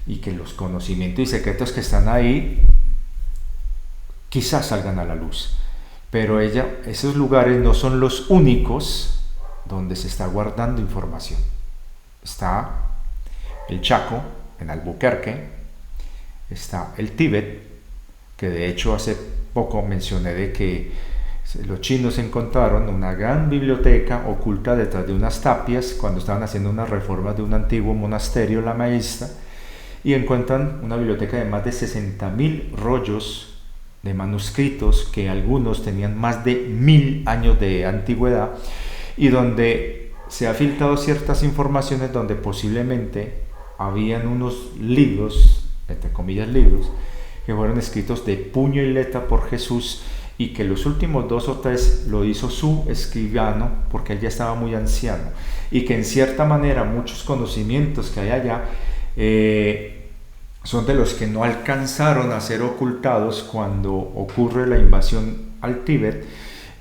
A: y que los conocimientos y secretos que están ahí quizás salgan a la luz. Pero esos lugares no son los únicos donde se está guardando información. Está el Chaco, en Albuquerque, está el Tíbet, que de hecho hace poco mencioné de que los chinos encontraron una gran biblioteca oculta detrás de unas tapias cuando estaban haciendo unas reformas de un antiguo monasterio lamaísta, y encuentran una biblioteca de más de 60.000 rollos de manuscritos, que algunos tenían más de 1000 años de antigüedad, y donde se ha filtrado ciertas informaciones donde posiblemente habían unos libros, entre comillas libros, que fueron escritos de puño y letra por Jesús, y que los últimos 2 o 3 lo hizo su escribano porque él ya estaba muy anciano, y que en cierta manera muchos conocimientos que hay allá son de los que no alcanzaron a ser ocultados cuando ocurre la invasión al Tíbet,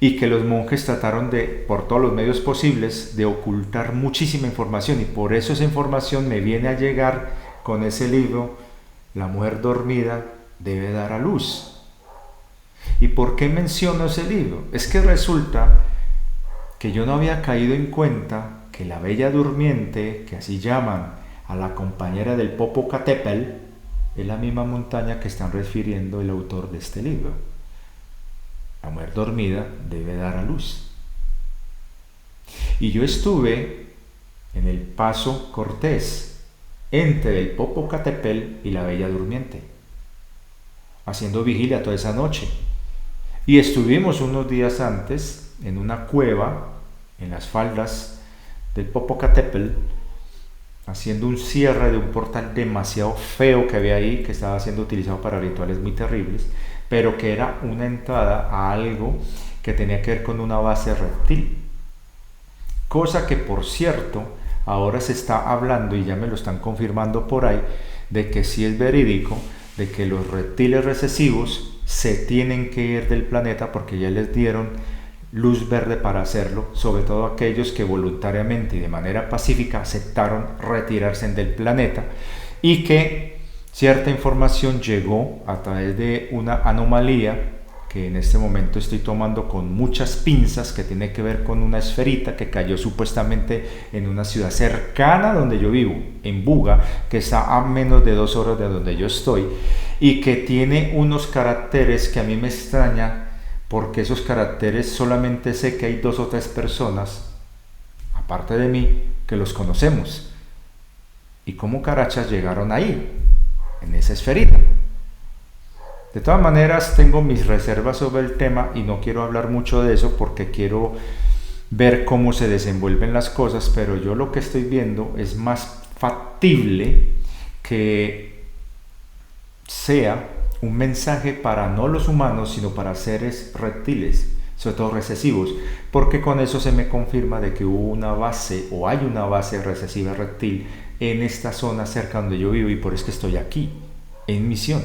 A: y que los monjes trataron por todos los medios posibles, de ocultar muchísima información, y por eso esa información me viene a llegar con ese libro, La mujer dormida debe dar a luz. ¿Y por qué menciono ese libro? Es que resulta que yo no había caído en cuenta que la Bella Durmiente, que así llaman a la compañera del Popocatépetl, es la misma montaña que están refiriendo el autor de este libro. La mujer dormida debe dar a luz. Y yo estuve en el Paso Cortés, entre el Popocatépetl y la Bella Durmiente, haciendo vigilia toda esa noche. Y estuvimos unos días antes en una cueva en las faldas del Popocatépetl, haciendo un cierre de un portal demasiado feo que había ahí, que estaba siendo utilizado para rituales muy terribles, pero que era una entrada a algo que tenía que ver con una base reptil. Cosa que, por cierto, ahora se está hablando, y ya me lo están confirmando por ahí, de que sí es verídico, de que los reptiles recesivos se tienen que ir del planeta porque ya les dieron luz verde para hacerlo, sobre todo aquellos que voluntariamente y de manera pacífica aceptaron retirarse del planeta, y que cierta información llegó a través de una anomalía que en este momento estoy tomando con muchas pinzas, que tiene que ver con una esferita que cayó supuestamente en una ciudad cercana donde yo vivo, en Buga, que está a menos de 2 horas de donde yo estoy, y que tiene unos caracteres que a mí me extraña, porque esos caracteres solamente sé que hay 2 o 3 personas, aparte de mí, que los conocemos. ¿Y cómo carachas llegaron ahí, en esa esferita? De todas maneras, tengo mis reservas sobre el tema y no quiero hablar mucho de eso porque quiero ver cómo se desenvuelven las cosas, pero yo lo que estoy viendo es más factible que sea un mensaje para no los humanos, sino para seres reptiles, sobre todo recesivos, porque con eso se me confirma de que hubo una base o hay una base recesiva reptil en esta zona cerca donde yo vivo, y por eso que estoy aquí, en misión.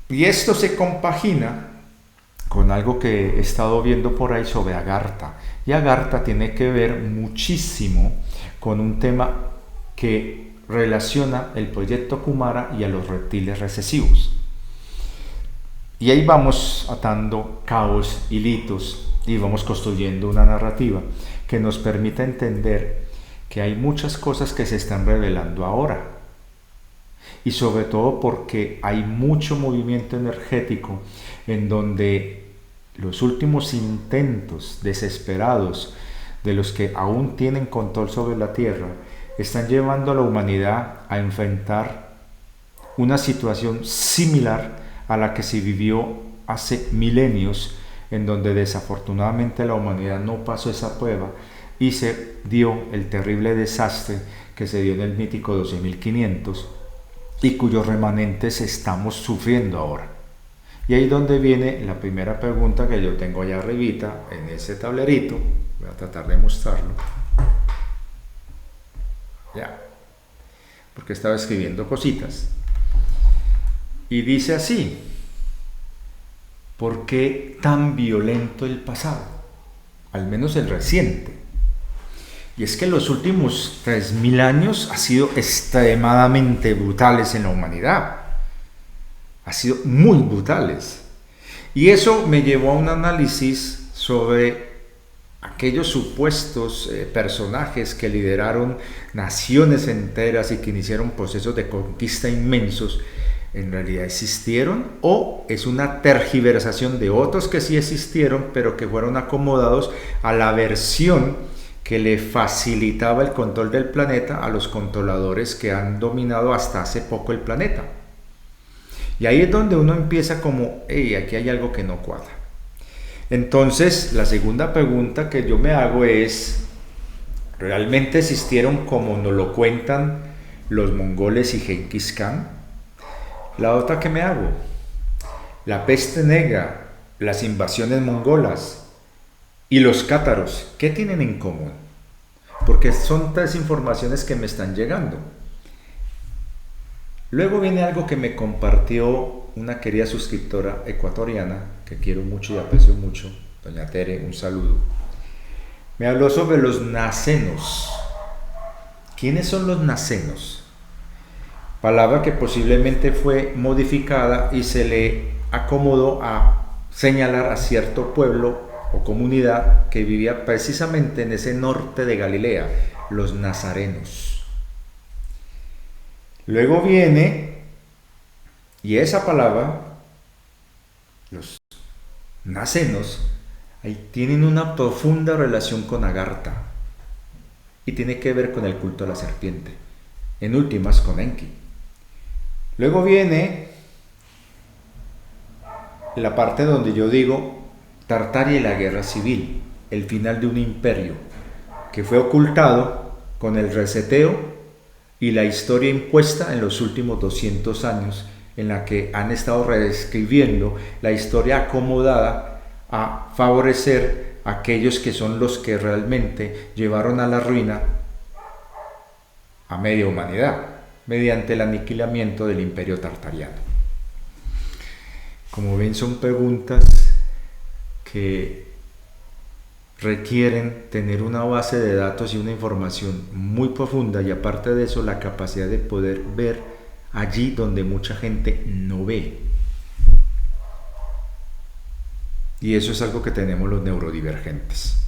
A: Y esto se compagina con algo que he estado viendo por ahí sobre Agartha. Y Agartha tiene que ver muchísimo con un tema que relaciona el proyecto Kumara y a los reptiles recesivos. Y ahí vamos atando cabos, hilitos, y vamos construyendo una narrativa que nos permita entender que hay muchas cosas que se están revelando ahora. Y sobre todo porque hay mucho movimiento energético en donde los últimos intentos desesperados de los que aún tienen control sobre la Tierra están llevando a la humanidad a enfrentar una situación similar a la que se vivió hace milenios, en donde desafortunadamente la humanidad no pasó esa prueba y se dio el terrible desastre que se dio en el mítico 12.500 y cuyos remanentes estamos sufriendo ahora. Y ahí es donde viene la primera pregunta que yo tengo allá arribita en ese tablerito. Voy a tratar de mostrarlo. Ya, porque estaba escribiendo cositas. Y dice así: ¿por qué tan violento el pasado? Al menos el reciente. Y es que los últimos 3.000 años han sido extremadamente brutales en la humanidad. Han sido muy brutales. Y eso me llevó a un análisis sobre aquellos supuestos personajes que lideraron naciones enteras y que iniciaron procesos de conquista inmensos. ¿En realidad existieron o es una tergiversación de otros que sí existieron, pero que fueron acomodados a la versión que le facilitaba el control del planeta a los controladores que han dominado hasta hace poco el planeta? Y ahí es donde uno empieza como, hey, aquí hay algo que no cuadra. Entonces, la segunda pregunta que yo me hago es, ¿realmente existieron como nos lo cuentan los mongoles y Genghis Khan? La otra que me hago, la peste negra, las invasiones mongolas y los cátaros, ¿qué tienen en común? Porque son 3 informaciones que me están llegando. Luego viene algo que me compartió una querida suscriptora ecuatoriana, que quiero mucho y aprecio mucho, doña Tere, un saludo. Me habló sobre los nacenos. ¿Quiénes son los nacenos? Palabra que posiblemente fue modificada y se le acomodó a señalar a cierto pueblo o comunidad que vivía precisamente en ese norte de Galilea, los nazarenos. Luego viene, y esa palabra, los nacenos, ahí tienen una profunda relación con Agartha y tiene que ver con el culto a la serpiente, en últimas con Enki. Luego viene la parte donde yo digo Tartaria y la guerra civil, el final de un imperio que fue ocultado con el reseteo y la historia impuesta en los últimos 200 años, en la que han estado reescribiendo la historia acomodada a favorecer a aquellos que son los que realmente llevaron a la ruina a media humanidad mediante el aniquilamiento del imperio tartariano. Como ven, son preguntas que requieren tener una base de datos y una información muy profunda, y aparte de eso la capacidad de poder ver allí donde mucha gente no ve. Y eso es algo que tenemos los neurodivergentes.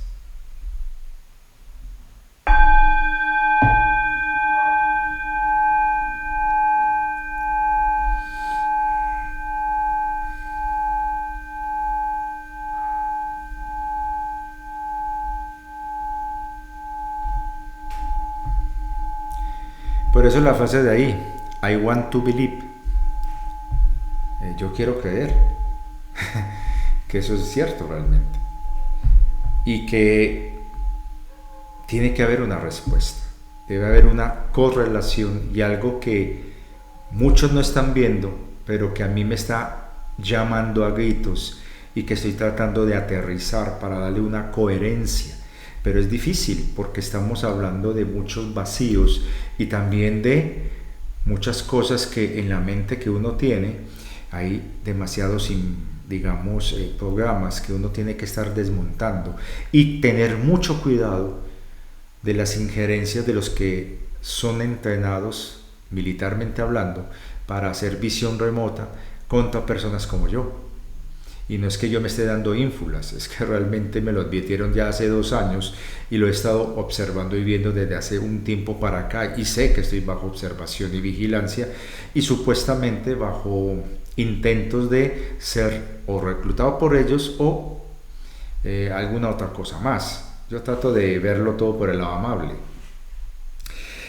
A: Por eso la frase de ahí, I want to believe, yo quiero creer, que eso es cierto realmente. Y que tiene que haber una respuesta, debe haber una correlación y algo que muchos no están viendo, pero que a mí me está llamando a gritos y que estoy tratando de aterrizar para darle una coherencia. Pero es difícil porque estamos hablando de muchos vacíos y también de muchas cosas que en la mente que uno tiene, hay demasiados, digamos, programas que uno tiene que estar desmontando y tener mucho cuidado de las injerencias de los que son entrenados, militarmente hablando, para hacer visión remota contra personas como yo. Y no es que yo me esté dando ínfulas, es que realmente me lo advirtieron ya hace 2 años y lo he estado observando y viendo desde hace un tiempo para acá y sé que estoy bajo observación y vigilancia y supuestamente bajo intentos de ser o reclutado por ellos o alguna otra cosa más. Yo trato de verlo todo por el lado amable.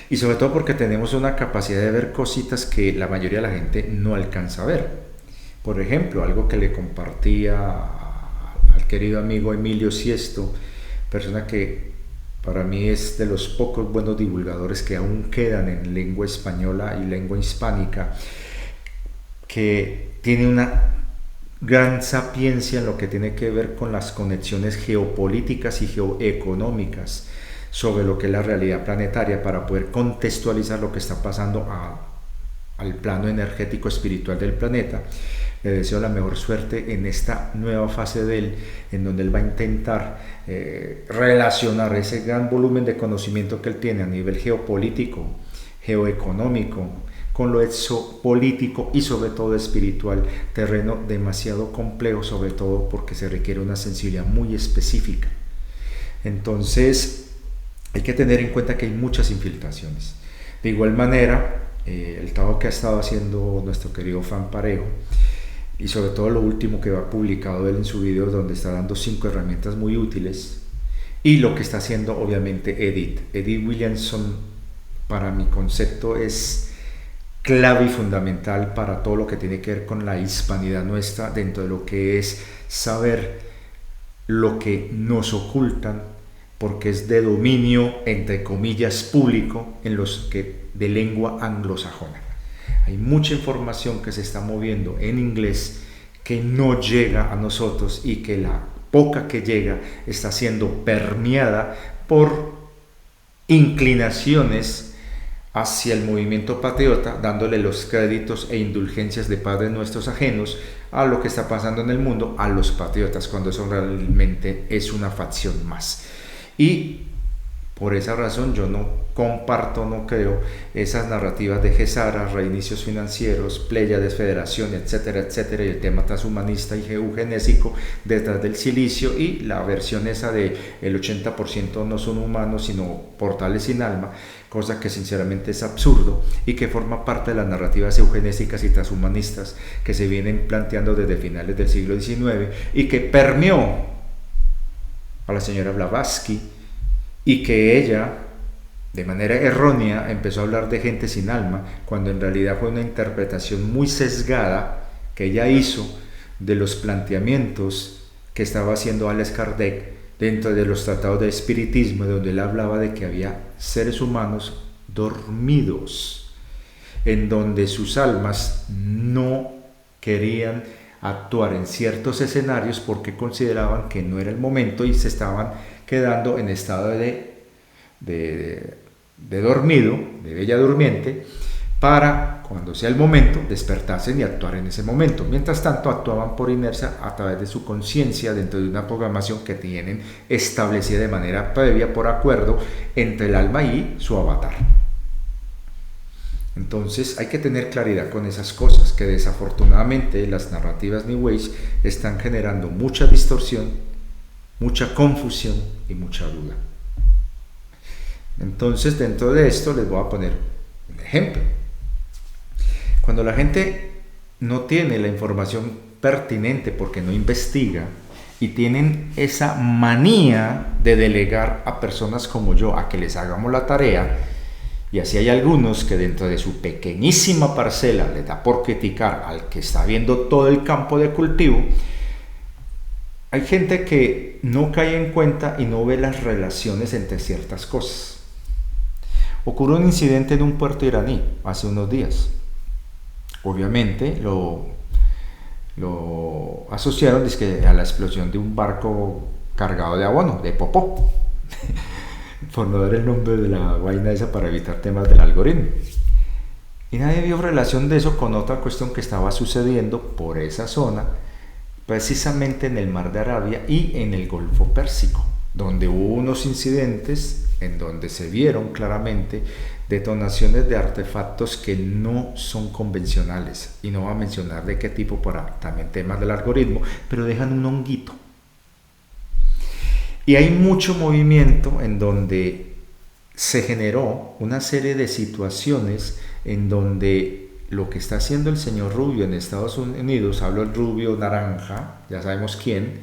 A: Y sobre todo porque tenemos una capacidad de ver cositas que la mayoría de la gente no alcanza a ver. Por ejemplo, algo que le compartía al querido amigo Emilio Siesto, persona que para mí es de los pocos buenos divulgadores que aún quedan en lengua española y lengua hispánica, que tiene una gran sapiencia en lo que tiene que ver con las conexiones geopolíticas y geoeconómicas sobre lo que es la realidad planetaria para poder contextualizar lo que está pasando al plano energético espiritual del planeta. Le deseo la mejor suerte en esta nueva fase de él, en donde él va a intentar relacionar ese gran volumen de conocimiento que él tiene a nivel geopolítico, geoeconómico, con lo exopolítico y sobre todo espiritual, terreno demasiado complejo, sobre todo porque se requiere una sensibilidad muy específica. Entonces hay que tener en cuenta que hay muchas infiltraciones. De igual manera, el trabajo que ha estado haciendo nuestro querido Fran Parejo, y sobre todo lo último que ha publicado él en su video, donde está dando 5 herramientas muy útiles, y lo que está haciendo obviamente Edith Williamson, para mi concepto es clave y fundamental para todo lo que tiene que ver con la hispanidad nuestra, dentro de lo que es saber lo que nos ocultan, porque es de dominio, entre comillas, público, en los que de lengua anglosajona. Hay mucha información que se está moviendo en inglés que no llega a nosotros y que la poca que llega está siendo permeada por inclinaciones hacia el movimiento patriota, dándole los créditos e indulgencias de padres nuestros ajenos a lo que está pasando en el mundo, a los patriotas, cuando eso realmente es una facción más. Y por esa razón yo no comparto, no creo esas narrativas de Gesara, reinicios financieros, Pléyades, Federación, etcétera, etcétera, y el tema transhumanista y eugenésico detrás del silicio y la versión esa de el 80% no son humanos sino portales sin alma, cosa que sinceramente es absurdo y que forma parte de las narrativas eugenésicas y transhumanistas que se vienen planteando desde finales del siglo XIX y que permeó a la señora Blavatsky, y que ella, de manera errónea, empezó a hablar de gente sin alma, cuando en realidad fue una interpretación muy sesgada que ella hizo de los planteamientos que estaba haciendo Alex Kardec dentro de los tratados de espiritismo, donde él hablaba de que había seres humanos dormidos, en donde sus almas no querían actuar en ciertos escenarios porque consideraban que no era el momento y se estaban quedando en estado de dormido, de bella durmiente, para cuando sea el momento despertarse y actuar en ese momento. Mientras tanto actuaban por inercia a través de su conciencia dentro de una programación que tienen establecida de manera previa por acuerdo entre el alma y su avatar. Entonces hay que tener claridad con esas cosas, que desafortunadamente las narrativas New Age están generando mucha distorsión, mucha confusión y mucha duda. Entonces, dentro de esto les voy a poner un ejemplo. Cuando la gente no tiene la información pertinente porque no investiga y tienen esa manía de delegar a personas como yo a que les hagamos la tarea, y así hay algunos que dentro de su pequeñísima parcela les da por criticar al que está viendo todo el campo de cultivo, hay gente que no cae en cuenta y no ve las relaciones entre ciertas cosas. Ocurrió un incidente en un puerto iraní hace unos días. Obviamente lo asociaron a la explosión de un barco cargado de abono, de popó, por no dar el nombre de la vaina esa para evitar temas del algoritmo. Y nadie vio relación de eso con otra cuestión que estaba sucediendo por esa zona, precisamente en el Mar de Arabia y en el Golfo Pérsico, donde hubo unos incidentes en donde se vieron claramente detonaciones de artefactos que no son convencionales, y no voy a mencionar de qué tipo para también temas del algoritmo, pero dejan un honguito. Y hay mucho movimiento en donde se generó una serie de situaciones en donde lo que está haciendo el señor Rubio en Estados Unidos, hablo del Rubio naranja, ya sabemos quién,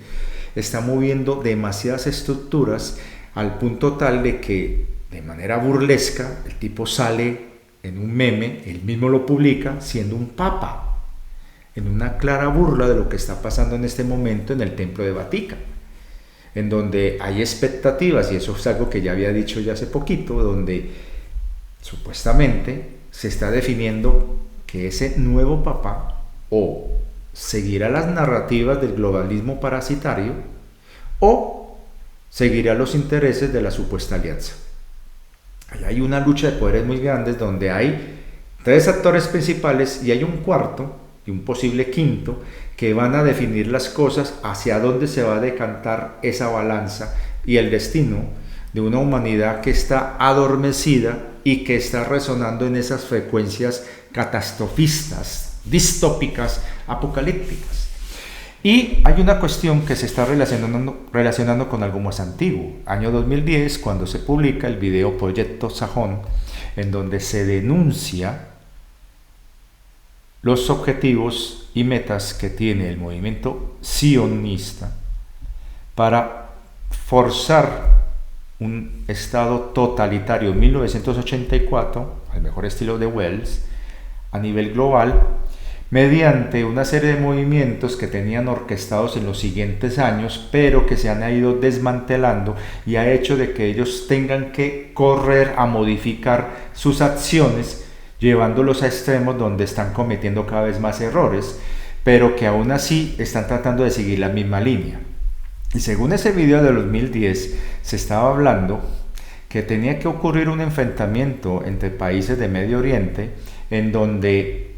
A: está moviendo demasiadas estructuras al punto tal de que de manera burlesca el tipo sale en un meme, él mismo lo publica siendo un papa, en una clara burla de lo que está pasando en este momento en el templo de Vaticano, en donde hay expectativas, y eso es algo que ya había dicho ya hace poquito, donde supuestamente se está definiendo que ese nuevo papa o seguirá las narrativas del globalismo parasitario o seguirá los intereses de la supuesta alianza. Ahí hay una lucha de poderes muy grandes donde hay 3 actores principales y hay un cuarto y un posible quinto que van a definir las cosas, hacia dónde se va a decantar esa balanza y el destino de una humanidad que está adormecida y que está resonando en esas frecuencias catastrofistas, distópicas, apocalípticas. Y hay una cuestión que se está relacionando con algo más antiguo. Año 2010, cuando se publica el video Proyecto Sajón, en donde se denuncia los objetivos y metas que tiene el movimiento sionista para forzar un estado totalitario en 1984, al mejor estilo de Wells, a nivel global, mediante una serie de movimientos que tenían orquestados en los siguientes años, pero que se han ido desmantelando y ha hecho de que ellos tengan que correr a modificar sus acciones, llevándolos a extremos donde están cometiendo cada vez más errores, pero que aún así están tratando de seguir la misma línea. Y según ese video de 2010, se estaba hablando que tenía que ocurrir un enfrentamiento entre países de Medio Oriente, en donde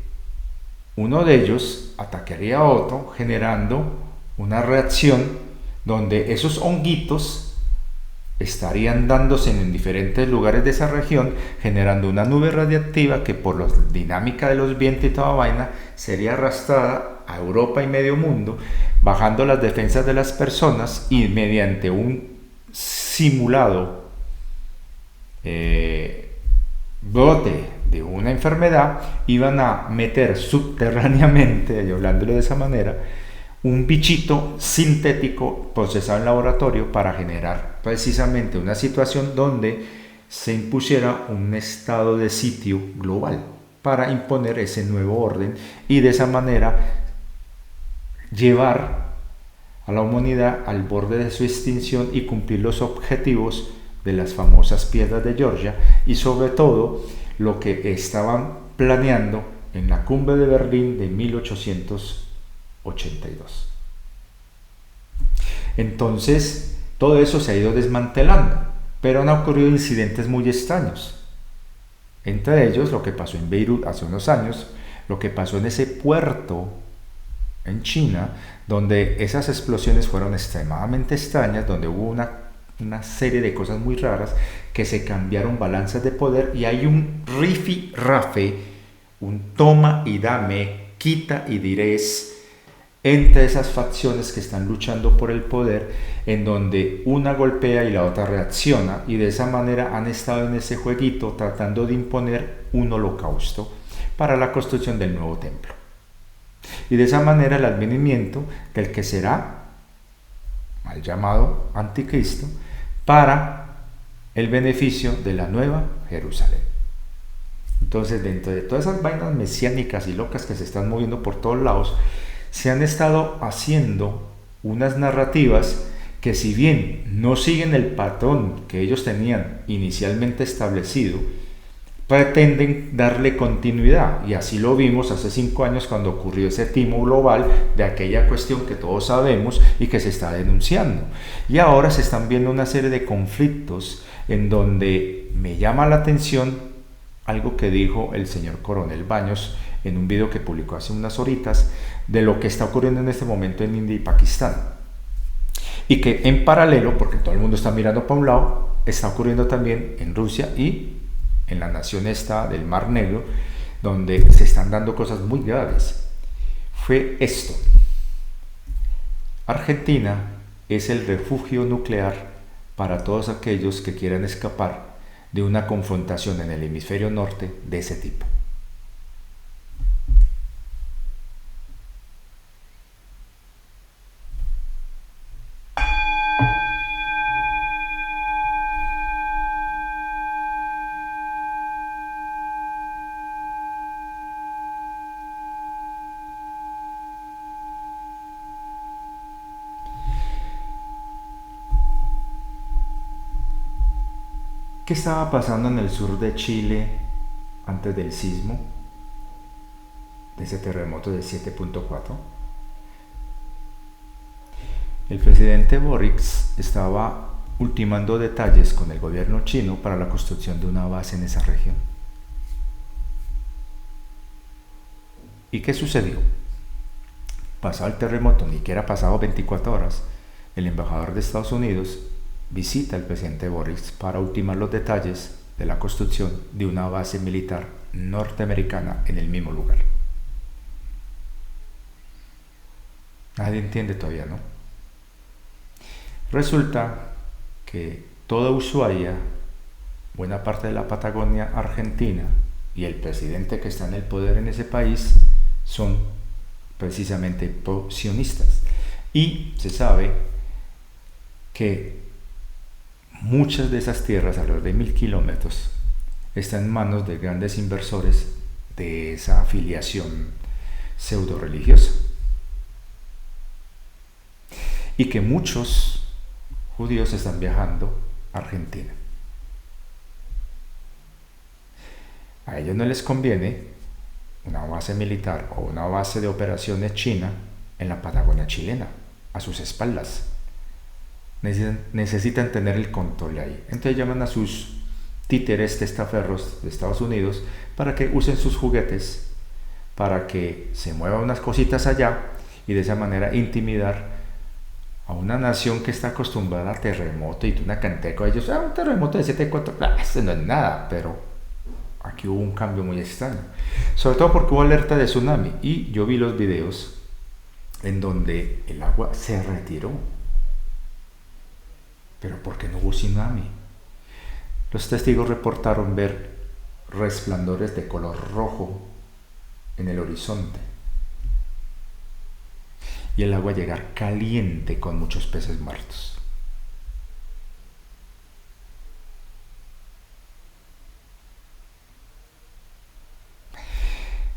A: uno de ellos atacaría a otro, generando una reacción donde esos honguitos estarían dándose en diferentes lugares de esa región, generando una nube radiactiva que por la dinámica de los vientos y toda vaina sería arrastrada a Europa y medio mundo, bajando las defensas de las personas, y mediante un simulado brote de una enfermedad iban a meter subterráneamente, hablándolo de esa manera, un bichito sintético procesado en laboratorio para generar precisamente una situación donde se impusiera un estado de sitio global para imponer ese nuevo orden y de esa manera llevar a la humanidad al borde de su extinción y cumplir los objetivos de las famosas piedras de Georgia, y sobre todo lo que estaban planeando en la cumbre de Berlín de 1882. Entonces, todo eso se ha ido desmantelando, pero han ocurrido incidentes muy extraños. Entre ellos, lo que pasó en Beirut hace unos años, lo que pasó en ese puerto en China, donde esas explosiones fueron extremadamente extrañas, donde hubo una serie de cosas muy raras, que se cambiaron balanzas de poder, y hay un rifirrafe un toma y dame, quita y dirés entre esas facciones que están luchando por el poder, en donde una golpea y la otra reacciona, y de esa manera han estado en ese jueguito tratando de imponer un holocausto para la construcción del nuevo templo. Y de esa manera el advenimiento del que será mal llamado anticristo para el beneficio de la nueva Jerusalén. Entonces, dentro de todas esas vainas mesiánicas y locas que se están moviendo por todos lados, se han estado haciendo unas narrativas que, si bien no siguen el patrón que ellos tenían inicialmente establecido, pretenden darle continuidad, y así lo vimos hace 5 años cuando ocurrió ese timo global de aquella cuestión que todos sabemos y que se está denunciando. Y ahora se están viendo una serie de conflictos en donde me llama la atención algo que dijo el señor Coronel Baños en un video que publicó hace unas horitas de lo que está ocurriendo en este momento en India y Pakistán, y que en paralelo, porque todo el mundo está mirando para un lado, está ocurriendo también en Rusia y en la nación esta del Mar Negro, donde se están dando cosas muy graves. Fue esto: Argentina es el refugio nuclear para todos aquellos que quieran escapar de una confrontación en el hemisferio norte de ese tipo. ¿Qué estaba pasando en el sur de Chile antes del sismo, de ese terremoto de 7.4? El presidente Boric estaba ultimando detalles con el gobierno chino para la construcción de una base en esa región. ¿Y qué sucedió? Pasado el terremoto, ni que era pasado 24 horas, el embajador de Estados Unidos visita al presidente Boric para ultimar los detalles de la construcción de una base militar norteamericana en el mismo lugar. Nadie entiende todavía, ¿no? Resulta que toda Ushuaia, buena parte de la Patagonia argentina y el presidente que está en el poder en ese país son precisamente pro-sionistas. Y se sabe que muchas de esas tierras, alrededor de 1000 kilómetros, están en manos de grandes inversores de esa afiliación pseudo-religiosa. Y que muchos judíos están viajando a Argentina. A ellos no les conviene una base militar o una base de operaciones china en la Patagonia chilena, a sus espaldas. Necesitan tener el control ahí. Entonces llaman a sus títeres testaferros de Estados Unidos para que usen sus juguetes, para que se muevan unas cositas allá y de esa manera intimidar a una nación que está acostumbrada a terremoto y una cantidad de cosas. Ellos, un terremoto de 7.4, eso no es nada, pero aquí hubo un cambio muy extraño, sobre todo porque hubo alerta de tsunami, y yo vi los videos en donde el agua se retiró. Pero ¿por qué no hubo tsunami? Los testigos reportaron ver resplandores de color rojo en el horizonte y el agua llegar caliente con muchos peces muertos.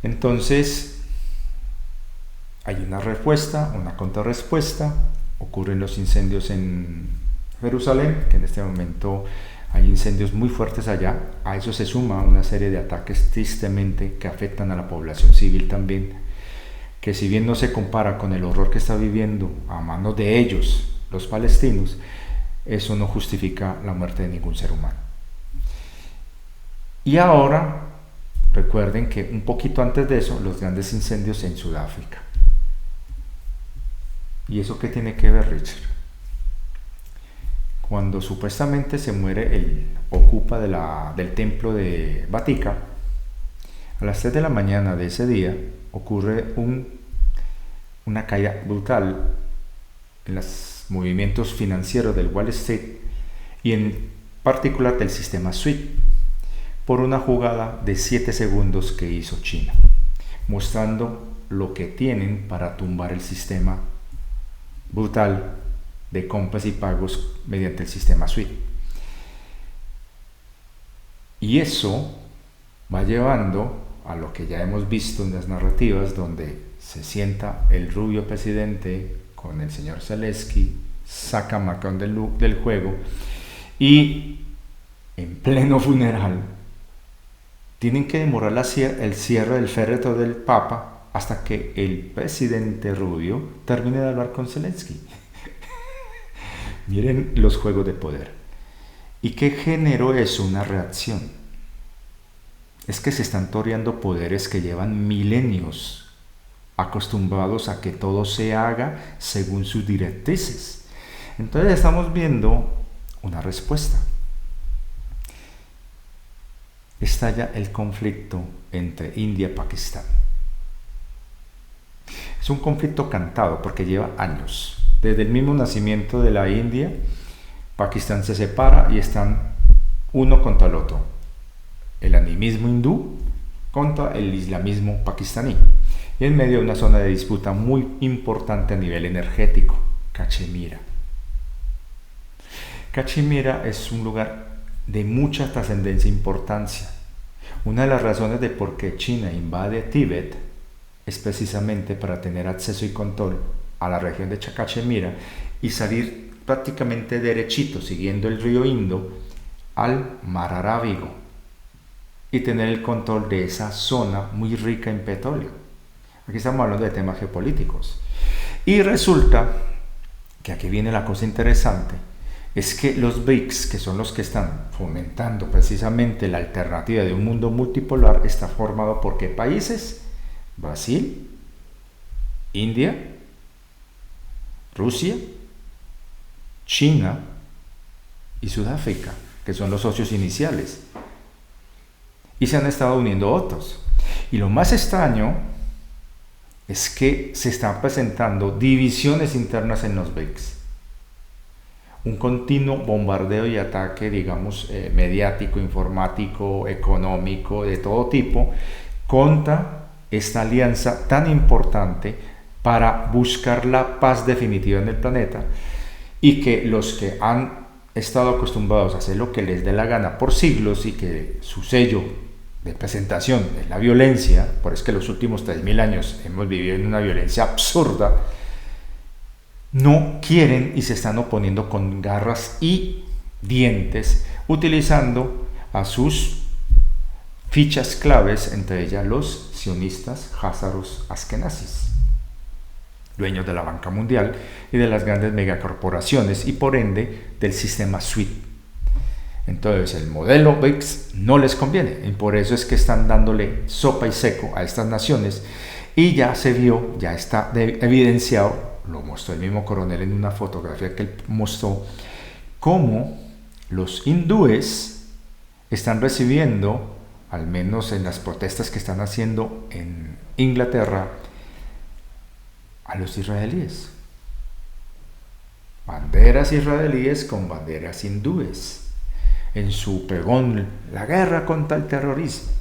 A: Entonces hay una respuesta, una contrarrespuesta. Ocurren los incendios en Jerusalén, que en este momento hay incendios muy fuertes allá. A eso se suma una serie de ataques tristemente que afectan a la población civil también, que si bien no se compara con el horror que está viviendo a manos de ellos, los palestinos, eso no justifica la muerte de ningún ser humano. Y ahora, recuerden que un poquito antes de eso, los grandes incendios en Sudáfrica. ¿Y eso qué tiene que ver, Richard? Cuando supuestamente se muere el ocupa del templo de Vatica, A las 3 de la mañana de ese día ocurre una caída brutal en los movimientos financieros del Wall Street y en particular del sistema SWIFT por una jugada de 7 segundos que hizo China, mostrando lo que tienen para tumbar el sistema brutal de compras y pagos mediante el sistema SWIFT. Y eso va llevando a lo que ya hemos visto en las narrativas, donde se sienta el rubio presidente con el señor Zelensky, saca a Macron del juego y en pleno funeral tienen que demorar el cierre del féretro del Papa hasta que el presidente rubio termine de hablar con Zelensky. Miren los juegos de poder. ¿Y qué generó eso? Una reacción. Es que se están toreando poderes que llevan milenios acostumbrados a que todo se haga según sus directrices. Entonces estamos viendo una respuesta. Estalla el conflicto entre India y Pakistán. Es un conflicto cantado porque lleva años. Desde el mismo nacimiento de la India, Pakistán se separa y están uno contra el otro. El animismo hindú contra el islamismo pakistaní. Y en medio de una zona de disputa muy importante a nivel energético, Cachemira. Cachemira es un lugar de mucha trascendencia e importancia. Una de las razones de por qué China invade Tíbet es precisamente para tener acceso y control a la región de Cachemira y salir prácticamente derechito, siguiendo el río Indo, al mar Arábigo y tener el control de esa zona muy rica en petróleo. Aquí estamos hablando de temas geopolíticos. Y resulta que aquí viene la cosa interesante, es que los BRICS, que son los que están fomentando precisamente la alternativa de un mundo multipolar, está formado por ¿qué países? Brasil, India, Rusia, China y Sudáfrica, que son los socios iniciales. Y se han estado uniendo otros. Y lo más extraño es que se están presentando divisiones internas en los BRICS. Un continuo bombardeo y ataque, digamos, mediático, informático, económico, de todo tipo, contra esta alianza tan importante para buscar la paz definitiva en el planeta, y que los que han estado acostumbrados a hacer lo que les dé la gana por siglos y que su sello de presentación es la violencia, por eso que los últimos 3.000 años hemos vivido en una violencia absurda, no quieren y se están oponiendo con garras y dientes, utilizando a sus fichas claves, entre ellas los sionistas házaros askenazis, dueños de la banca mundial y de las grandes megacorporaciones y por ende del sistema SWIFT. Entonces el modelo BRICS no les conviene y por eso es que están dándole sopa y seco a estas naciones, y ya se vio, ya está evidenciado, lo mostró el mismo coronel en una fotografía que él mostró, cómo los hindúes están recibiendo, al menos en las protestas que están haciendo en Inglaterra, a los israelíes. Banderas israelíes con banderas hindúes en su pregón, la guerra contra el terrorismo.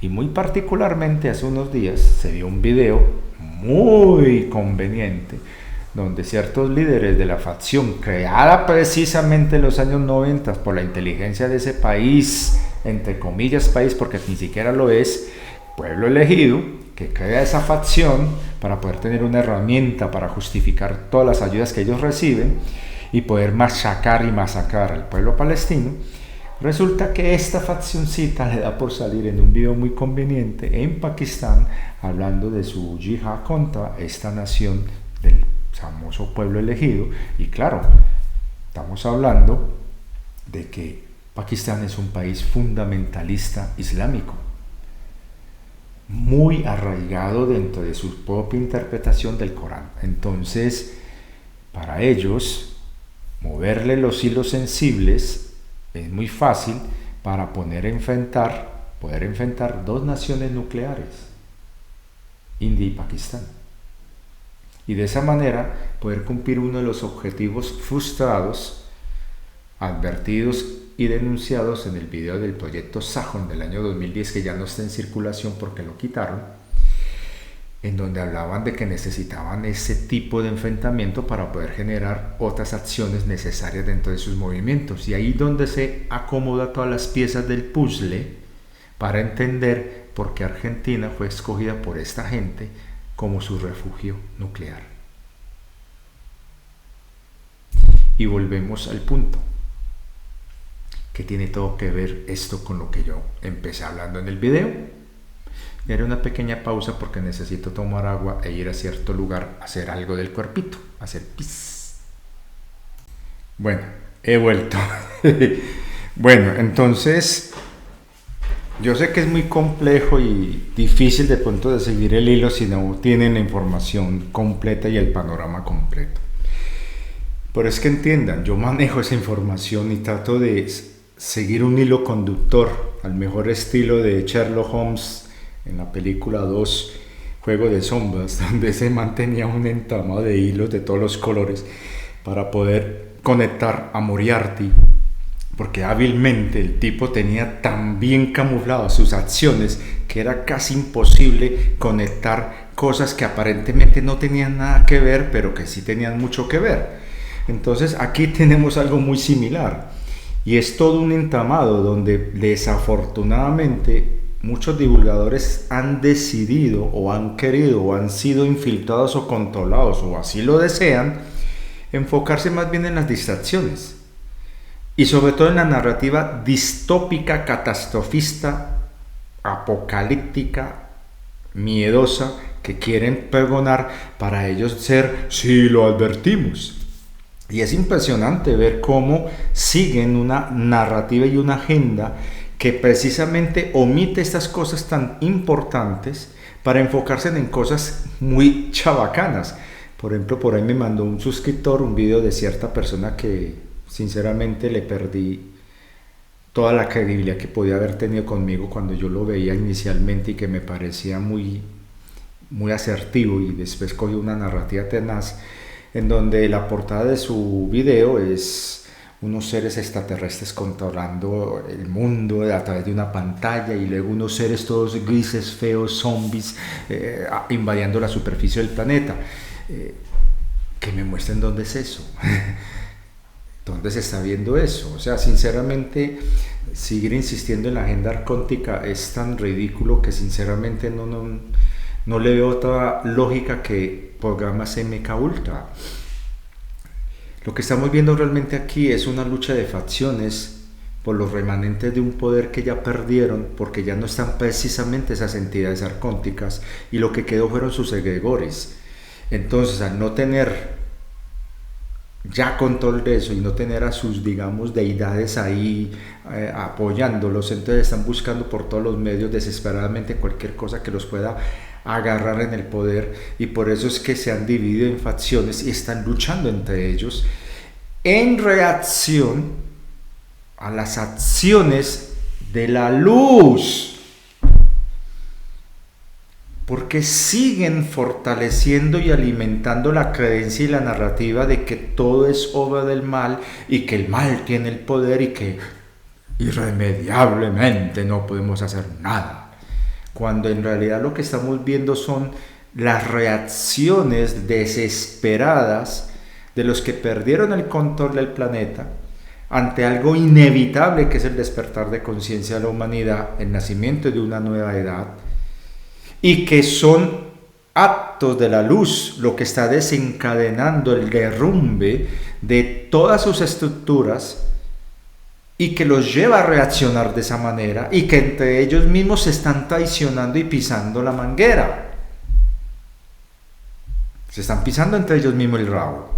A: Y muy particularmente hace unos días se vio un video muy conveniente donde ciertos líderes de la facción creada precisamente en los años 90 por la inteligencia de ese país, entre comillas país, porque ni siquiera lo es, pueblo elegido, que crea esa facción para poder tener una herramienta para justificar todas las ayudas que ellos reciben y poder machacar y masacrar al pueblo palestino. Resulta que esta faccioncita le da por salir en un video muy conveniente en Pakistán hablando de su yihad contra esta nación del famoso pueblo elegido. Y claro, estamos hablando de que Pakistán es un país fundamentalista islámico, muy arraigado dentro de su propia interpretación del Corán. Entonces, para ellos, moverle los hilos sensibles es muy fácil para poder enfrentar poder enfrentar dos naciones nucleares, India y Pakistán. Y de esa manera poder cumplir uno de los objetivos frustrados, advertidos y denunciados en el video del proyecto Sahon del año 2010, que ya no está en circulación porque lo quitaron, en donde hablaban de que necesitaban ese tipo de enfrentamiento para poder generar otras acciones necesarias dentro de sus movimientos. Y ahí donde se acomoda todas las piezas del puzzle para entender por qué Argentina fue escogida por esta gente como su refugio nuclear. Y volvemos al punto, que tiene todo que ver esto con lo que yo empecé hablando en el video. Y haré una pequeña pausa porque necesito tomar agua e ir a cierto lugar a hacer algo del cuerpito, a hacer pis. Bueno, he vuelto. Bueno, entonces, yo sé que es muy complejo y difícil de pronto de seguir el hilo si no tienen la información completa y el panorama completo. Pero es que entiendan, yo manejo esa información y trato de seguir un hilo conductor al mejor estilo de Sherlock Holmes en la película 2, Juego de Sombras, donde se mantenía un entramado de hilos de todos los colores para poder conectar a Moriarty, porque hábilmente el tipo tenía tan bien camufladas sus acciones que era casi imposible conectar cosas que aparentemente no tenían nada que ver, pero que sí tenían mucho que ver. Entonces aquí tenemos algo muy similar, y es todo un entramado donde desafortunadamente muchos divulgadores han decidido o han querido o han sido infiltrados o controlados o así lo desean, enfocarse más bien en las distracciones y sobre todo en la narrativa distópica, catastrofista, apocalíptica, miedosa que quieren pregonar para ellos ser, sí, lo advertimos. Y es impresionante ver cómo siguen una narrativa y una agenda que precisamente omite estas cosas tan importantes para enfocarse en cosas muy chabacanas. Por ejemplo, por ahí me mandó un suscriptor un video de cierta persona que sinceramente le perdí toda la credibilidad que podía haber tenido conmigo cuando yo lo veía inicialmente y que me parecía muy asertivo, y después cogió una narrativa tenaz en donde la portada de su video es unos seres extraterrestres controlando el mundo a través de una pantalla, y luego unos seres todos grises, feos, zombies, invadiendo la superficie del planeta. Que me muestren dónde es eso. ¿Dónde se está viendo eso? O sea, sinceramente, seguir insistiendo en la agenda arcóntica es tan ridículo que sinceramente no le veo otra lógica que programas MK Ultra. Lo que estamos viendo realmente aquí es una lucha de facciones por los remanentes de un poder que ya perdieron, porque ya no están precisamente esas entidades arcónticas y lo que quedó fueron sus egregores. Entonces, al no tener ya control de eso y no tener a sus, digamos, deidades ahí apoyándolos, entonces están buscando por todos los medios desesperadamente cualquier cosa que los pueda agarrar en el poder, y por eso es que se han dividido en facciones y están luchando entre ellos en reacción a las acciones de la luz, porque siguen fortaleciendo y alimentando la creencia y la narrativa de que todo es obra del mal y que el mal tiene el poder y que irremediablemente no podemos hacer nada, cuando en realidad lo que estamos viendo son las reacciones desesperadas de los que perdieron el control del planeta ante algo inevitable que es el despertar de conciencia de la humanidad, el nacimiento de una nueva edad, y que son actos de la luz lo que está desencadenando el derrumbe de todas sus estructuras y que los lleva a reaccionar de esa manera, y que entre ellos mismos se están traicionando y pisando la manguera. Se están pisando entre ellos mismos el rabo.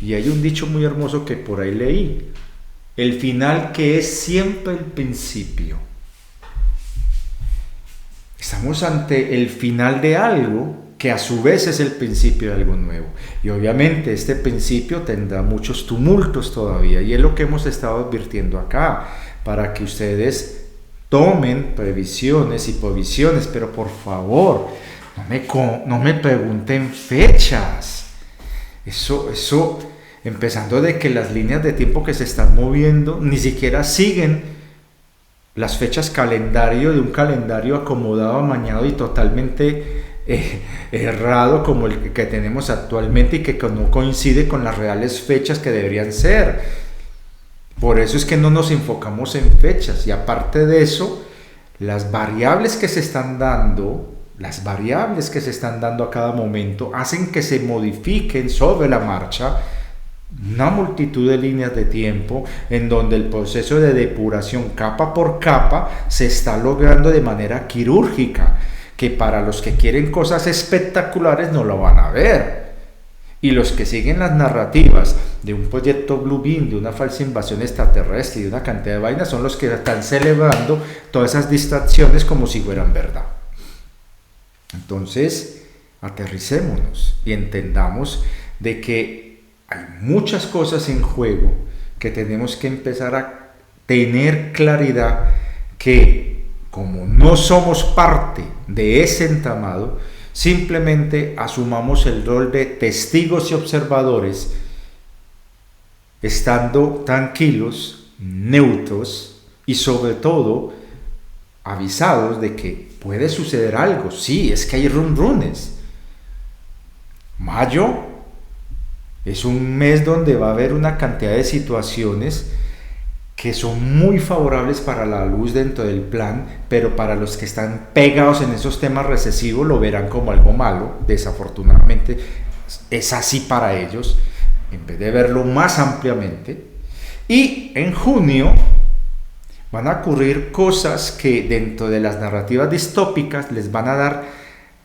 A: Y hay un dicho muy hermoso que por ahí leí: el final que es siempre el principio. Estamos ante el final de algo que a su vez es el principio de algo nuevo, y obviamente este principio tendrá muchos tumultos todavía, y es lo que hemos estado advirtiendo acá. para que ustedes tomen previsiones y provisiones, pero por favor, no me pregunten fechas. Eso, empezando de que las líneas de tiempo que se están moviendo ni siquiera siguen las fechas calendario de un calendario acomodado, amañado y totalmente errado como el que tenemos actualmente y que no coincide con las reales fechas que deberían ser. Por eso es que no nos enfocamos en fechas, y aparte de eso, las variables que se están dando a cada momento hacen que se modifiquen sobre la marcha una multitud de líneas de tiempo en donde el proceso de depuración capa por capa se está logrando de manera quirúrgica, que para los que quieren cosas espectaculares no lo van a ver. Y los que siguen las narrativas de un proyecto Blue Beam, de una falsa invasión extraterrestre y de una cantidad de vainas son los que están celebrando todas esas distracciones como si fueran verdad. Entonces, aterricémonos y entendamos de que hay muchas cosas en juego que tenemos que empezar a tener claridad, que como no somos parte de ese entramado, simplemente asumamos el rol de testigos y observadores, estando tranquilos, neutros y sobre todo avisados de que puede suceder algo. Sí, es que hay runrunes. Mayo es un mes donde va a haber una cantidad de situaciones que son muy favorables para la luz dentro del plan, pero para los que están pegados en esos temas recesivos lo verán como algo malo. Desafortunadamente es así para ellos, en vez de verlo más ampliamente. Y en junio van a ocurrir cosas que dentro de las narrativas distópicas les van a dar,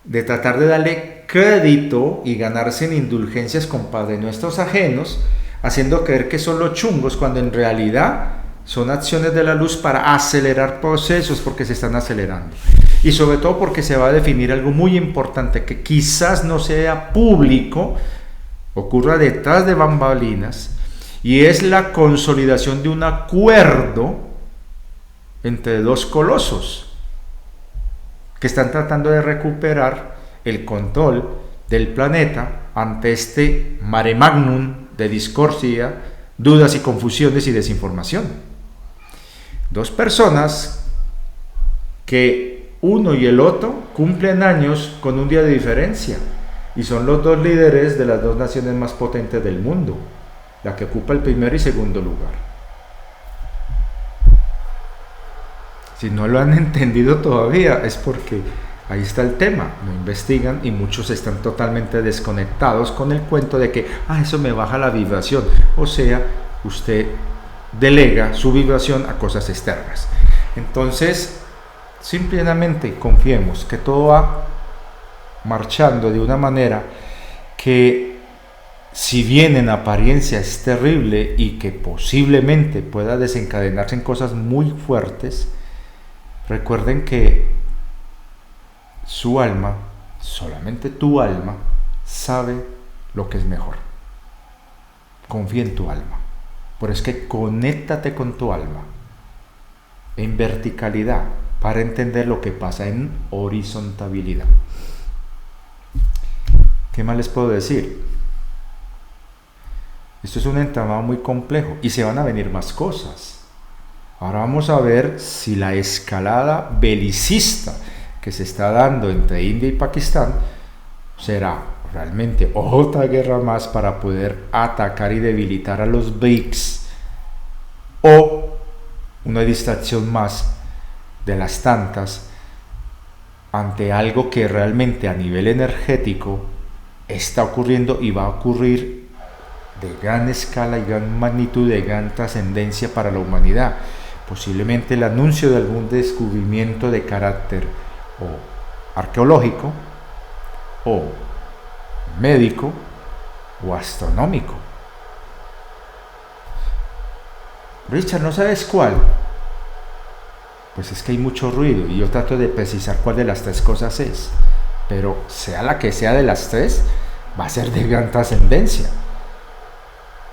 A: de tratar de darle crédito y ganarse en indulgencias con Padre Nuestros ajenos, haciendo creer que son los chungos, cuando en realidad son acciones de la luz para acelerar procesos, porque se están acelerando. Y sobre todo porque se va a definir algo muy importante que quizás no sea público, ocurra detrás de bambalinas, y es la consolidación de un acuerdo entre dos colosos que están tratando de recuperar el control del planeta ante este mare magnum de discordia, dudas y confusiones y desinformación. Dos personas que uno y el otro cumplen años con un día de diferencia, y son los dos líderes de las dos naciones más potentes del mundo, la que ocupa el primer y segundo lugar. Si no lo han entendido todavía es porque ahí está el tema, no investigan y muchos están totalmente desconectados con el cuento de que eso me baja la vibración. O sea, usted delega su vibración a cosas externas. Entonces, simplemente confiemos que todo va marchando de una manera que, si bien en apariencia es terrible y que posiblemente pueda desencadenarse en cosas muy fuertes, recuerden que su alma, solamente tu alma, sabe lo que es mejor. Confía en tu alma. Por eso es que conéctate con tu alma en verticalidad para entender lo que pasa en horizontabilidad. ¿Qué más les puedo decir? Esto es un entramado muy complejo y se van a venir más cosas. Ahora vamos a ver si la escalada belicista que se está dando entre India y Pakistán será realmente otra guerra más para poder atacar y debilitar a los BRICS, o una distracción más de las tantas ante algo que realmente a nivel energético está ocurriendo y va a ocurrir de gran escala y gran magnitud, de gran trascendencia para la humanidad. Posiblemente el anuncio de algún descubrimiento de carácter o arqueológico o médico o astronómico. Richard, ¿no sabes cuál? Pues es que hay mucho ruido y yo trato de precisar cuál de las tres cosas es, pero sea la que sea de las tres, va a ser de gran trascendencia.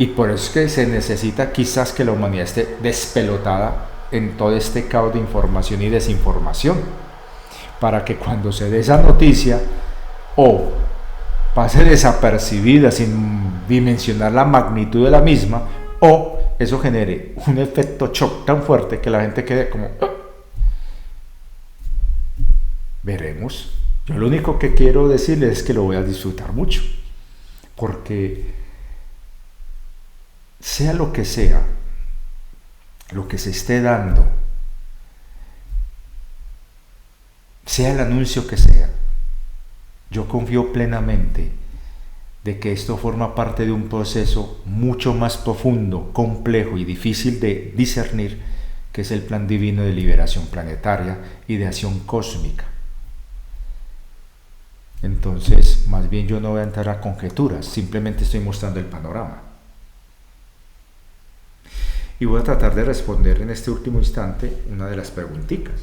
A: Y por eso es que se necesita quizás que la humanidad esté despelotada en todo este caos de información y desinformación, para que cuando se dé esa noticia o pase desapercibida sin dimensionar la magnitud de la misma, o eso genere un efecto shock tan fuerte que la gente quede como veremos. Yo lo único que quiero decirles es que lo voy a disfrutar mucho, porque sea lo que sea, lo que se esté dando, sea el anuncio que sea, yo confío plenamente de que esto forma parte de un proceso mucho más profundo, complejo y difícil de discernir, que es el plan divino de liberación planetaria y de acción cósmica. Entonces, más bien yo no voy a entrar a conjeturas, simplemente estoy mostrando el panorama. Y voy a tratar de responder en este último instante una de las preguntitas.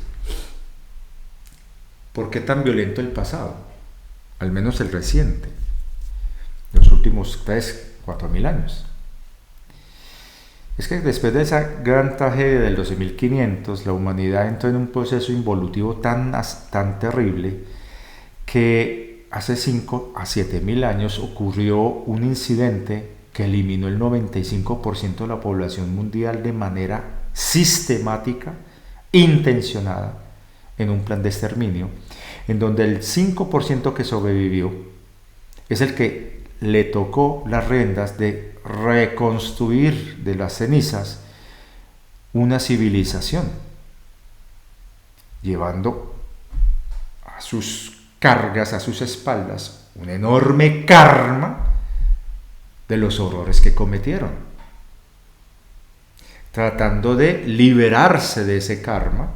A: ¿Por qué tan violento el pasado? Al menos el reciente, los últimos 3.000-4.000 años. Es que después de esa gran tragedia del 12.500, la humanidad entró en un proceso involutivo tan terrible que hace 5 a 7.000 años ocurrió un incidente que eliminó el 95% de la población mundial de manera sistemática, intencionada, en un plan de exterminio, en donde el 5% que sobrevivió es el que le tocó las riendas de reconstruir de las cenizas una civilización, llevando a sus cargas, a sus espaldas, un enorme karma de los horrores que cometieron, tratando de liberarse de ese karma,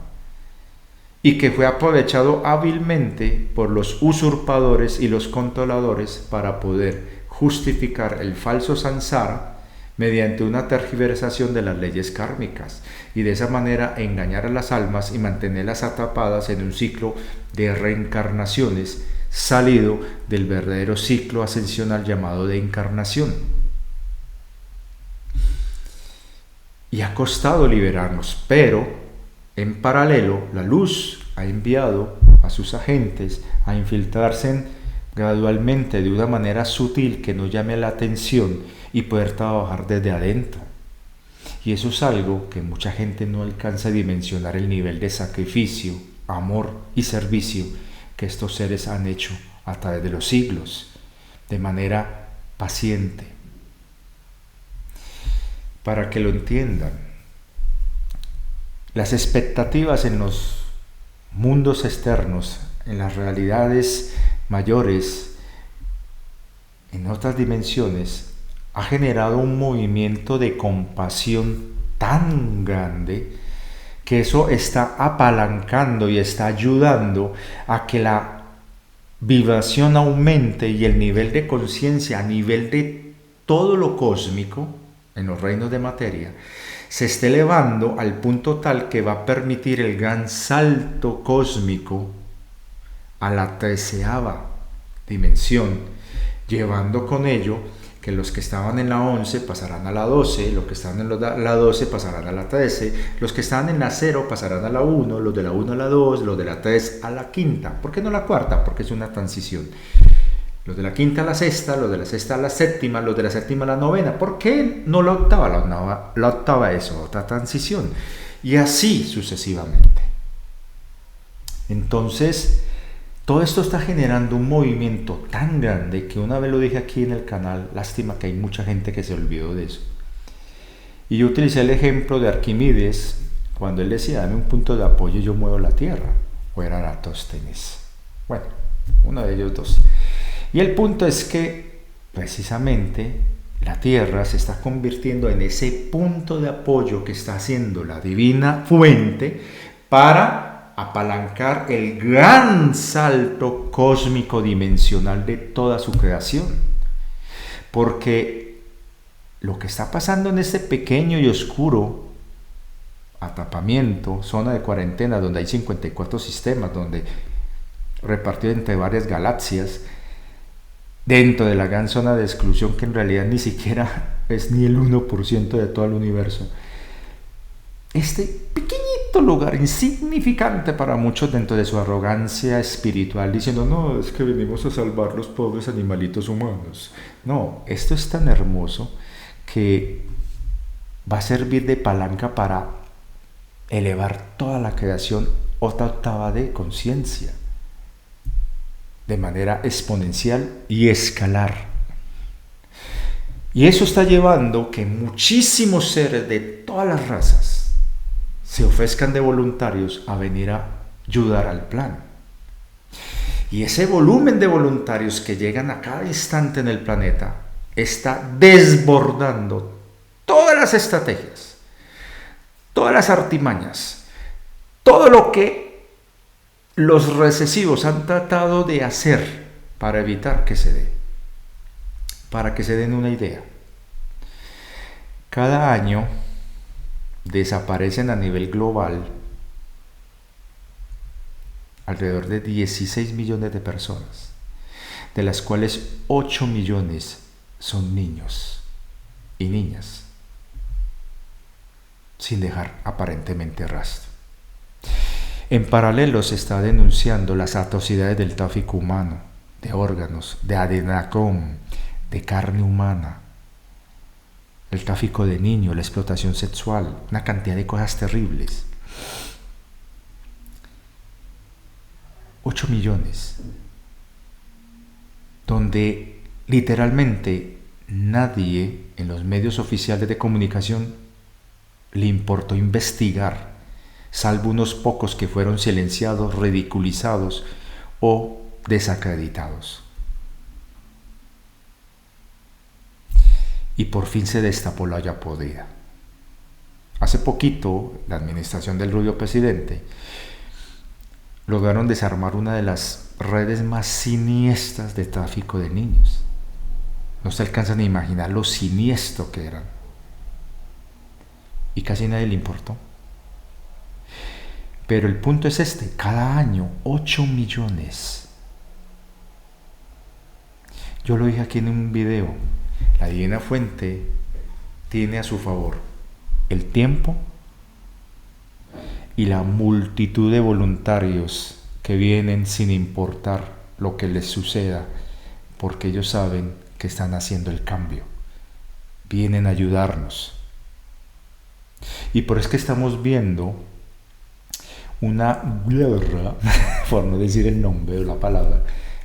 A: y que fue aprovechado hábilmente por los usurpadores y los controladores para poder justificar el falso samsara mediante una tergiversación de las leyes kármicas, y de esa manera engañar a las almas y mantenerlas atrapadas en un ciclo de reencarnaciones salido del verdadero ciclo ascensional llamado de encarnación. Y ha costado liberarnos, pero en paralelo, la luz ha enviado a sus agentes a infiltrarse gradualmente de una manera sutil que no llame la atención y poder trabajar desde adentro. Y eso es algo que mucha gente no alcanza a dimensionar, el nivel de sacrificio, amor y servicio que estos seres han hecho a través de los siglos, de manera paciente. Para que lo entiendan, las expectativas en los mundos externos, en las realidades mayores, en otras dimensiones, ha generado un movimiento de compasión tan grande que eso está apalancando y está ayudando a que la vibración aumente y el nivel de conciencia a nivel de todo lo cósmico en los reinos de materia se esté elevando al punto tal que va a permitir el gran salto cósmico a la 13ª dimensión, llevando con ello que los que estaban en la 11 pasarán a la 12, los que estaban en la 12 pasarán a la 13, los que estaban en la 0 pasarán a la 1, los de la 1 a la 2, los de la 3 a la 5. ¿Por qué no la 4? Porque es una transición. Los de la 5 a la 6, los de la 6 a la 7, los de la 7 a la 9. ¿Por qué no la 8? La 8 es otra transición. Y así sucesivamente. Entonces, todo esto está generando un movimiento tan grande que una vez lo dije aquí en el canal, lástima que hay mucha gente que se olvidó de eso. Y yo utilicé el ejemplo de Arquímedes, cuando él decía, dame un punto de apoyo y yo muevo la Tierra. O era Eratóstenes. Bueno, uno de ellos dos. Y el punto es que precisamente la Tierra se está convirtiendo en ese punto de apoyo que está haciendo la divina fuente para apalancar el gran salto cósmico dimensional de toda su creación. Porque lo que está pasando en este pequeño y oscuro atrapamiento, zona de cuarentena, donde hay 54 sistemas, donde repartido entre varias galaxias, dentro de la gran zona de exclusión que en realidad ni siquiera es ni el 1% de todo el universo. Este pequeño lugar, insignificante para muchos dentro de su arrogancia espiritual, diciendo, no, es que venimos a salvar los pobres animalitos humanos. No, esto es tan hermoso que va a servir de palanca para elevar toda la creación otra octava de conciencia, de manera exponencial y escalar. Y eso está llevando que muchísimos seres de todas las razas se ofrezcan de voluntarios a venir a ayudar al plan. Y ese volumen de voluntarios que llegan a cada instante en el planeta está desbordando todas las estrategias, todas las artimañas, todo lo que los recesivos han tratado de hacer para evitar que se dé. Para que se den una idea, cada año desaparecen a nivel global alrededor de 16 millones de personas, de las cuales 8 millones son niños y niñas, sin dejar aparentemente rastro. En paralelo se está denunciando las atrocidades del tráfico humano, de órganos, de adrenocromo, de carne humana, el tráfico de niños, la explotación sexual, una cantidad de cosas terribles. 8 millones, donde literalmente nadie en los medios oficiales de comunicación le importó investigar, salvo unos pocos que fueron silenciados, ridiculizados o desacreditados. Y por fin se destapó la olla podrida. Hace poquito, la administración del rubio presidente lograron desarmar una de las redes más siniestras de tráfico de niños. No se alcanzan a imaginar lo siniestro que eran. Y casi nadie le importó. Pero el punto es este, cada año 8 millones. Yo lo dije aquí en un video. La Divina Fuente tiene a su favor el tiempo y la multitud de voluntarios que vienen sin importar lo que les suceda, porque ellos saben que están haciendo el cambio. Vienen a ayudarnos. Y por eso es que estamos viendo una guerra, por no decir el nombre o la palabra,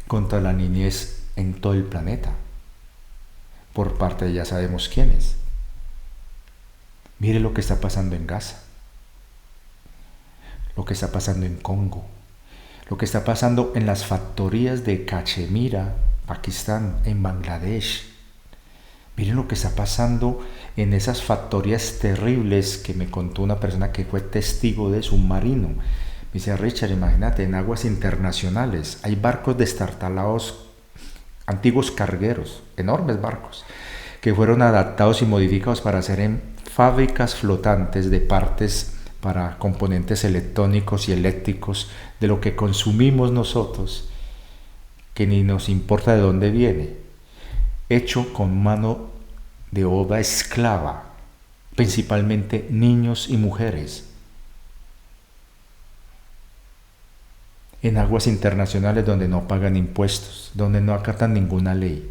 A: contra la niñez en todo el planeta. Por parte de ya sabemos quiénes. Mire lo que está pasando en Gaza, lo que está pasando en Congo, lo que está pasando en las factorías de Cachemira, Pakistán, en Bangladesh. Miren lo que está pasando en esas factorías terribles que me contó una persona que fue testigo de submarino. Me dice, Richard, imagínate, en aguas internacionales hay barcos destartalados, antiguos cargueros, enormes barcos, que fueron adaptados y modificados para hacer en fábricas flotantes de partes para componentes electrónicos y eléctricos de lo que consumimos nosotros, que ni nos importa de dónde viene, hecho con mano de obra esclava, principalmente niños y mujeres, en aguas internacionales donde no pagan impuestos, donde no acatan ninguna ley,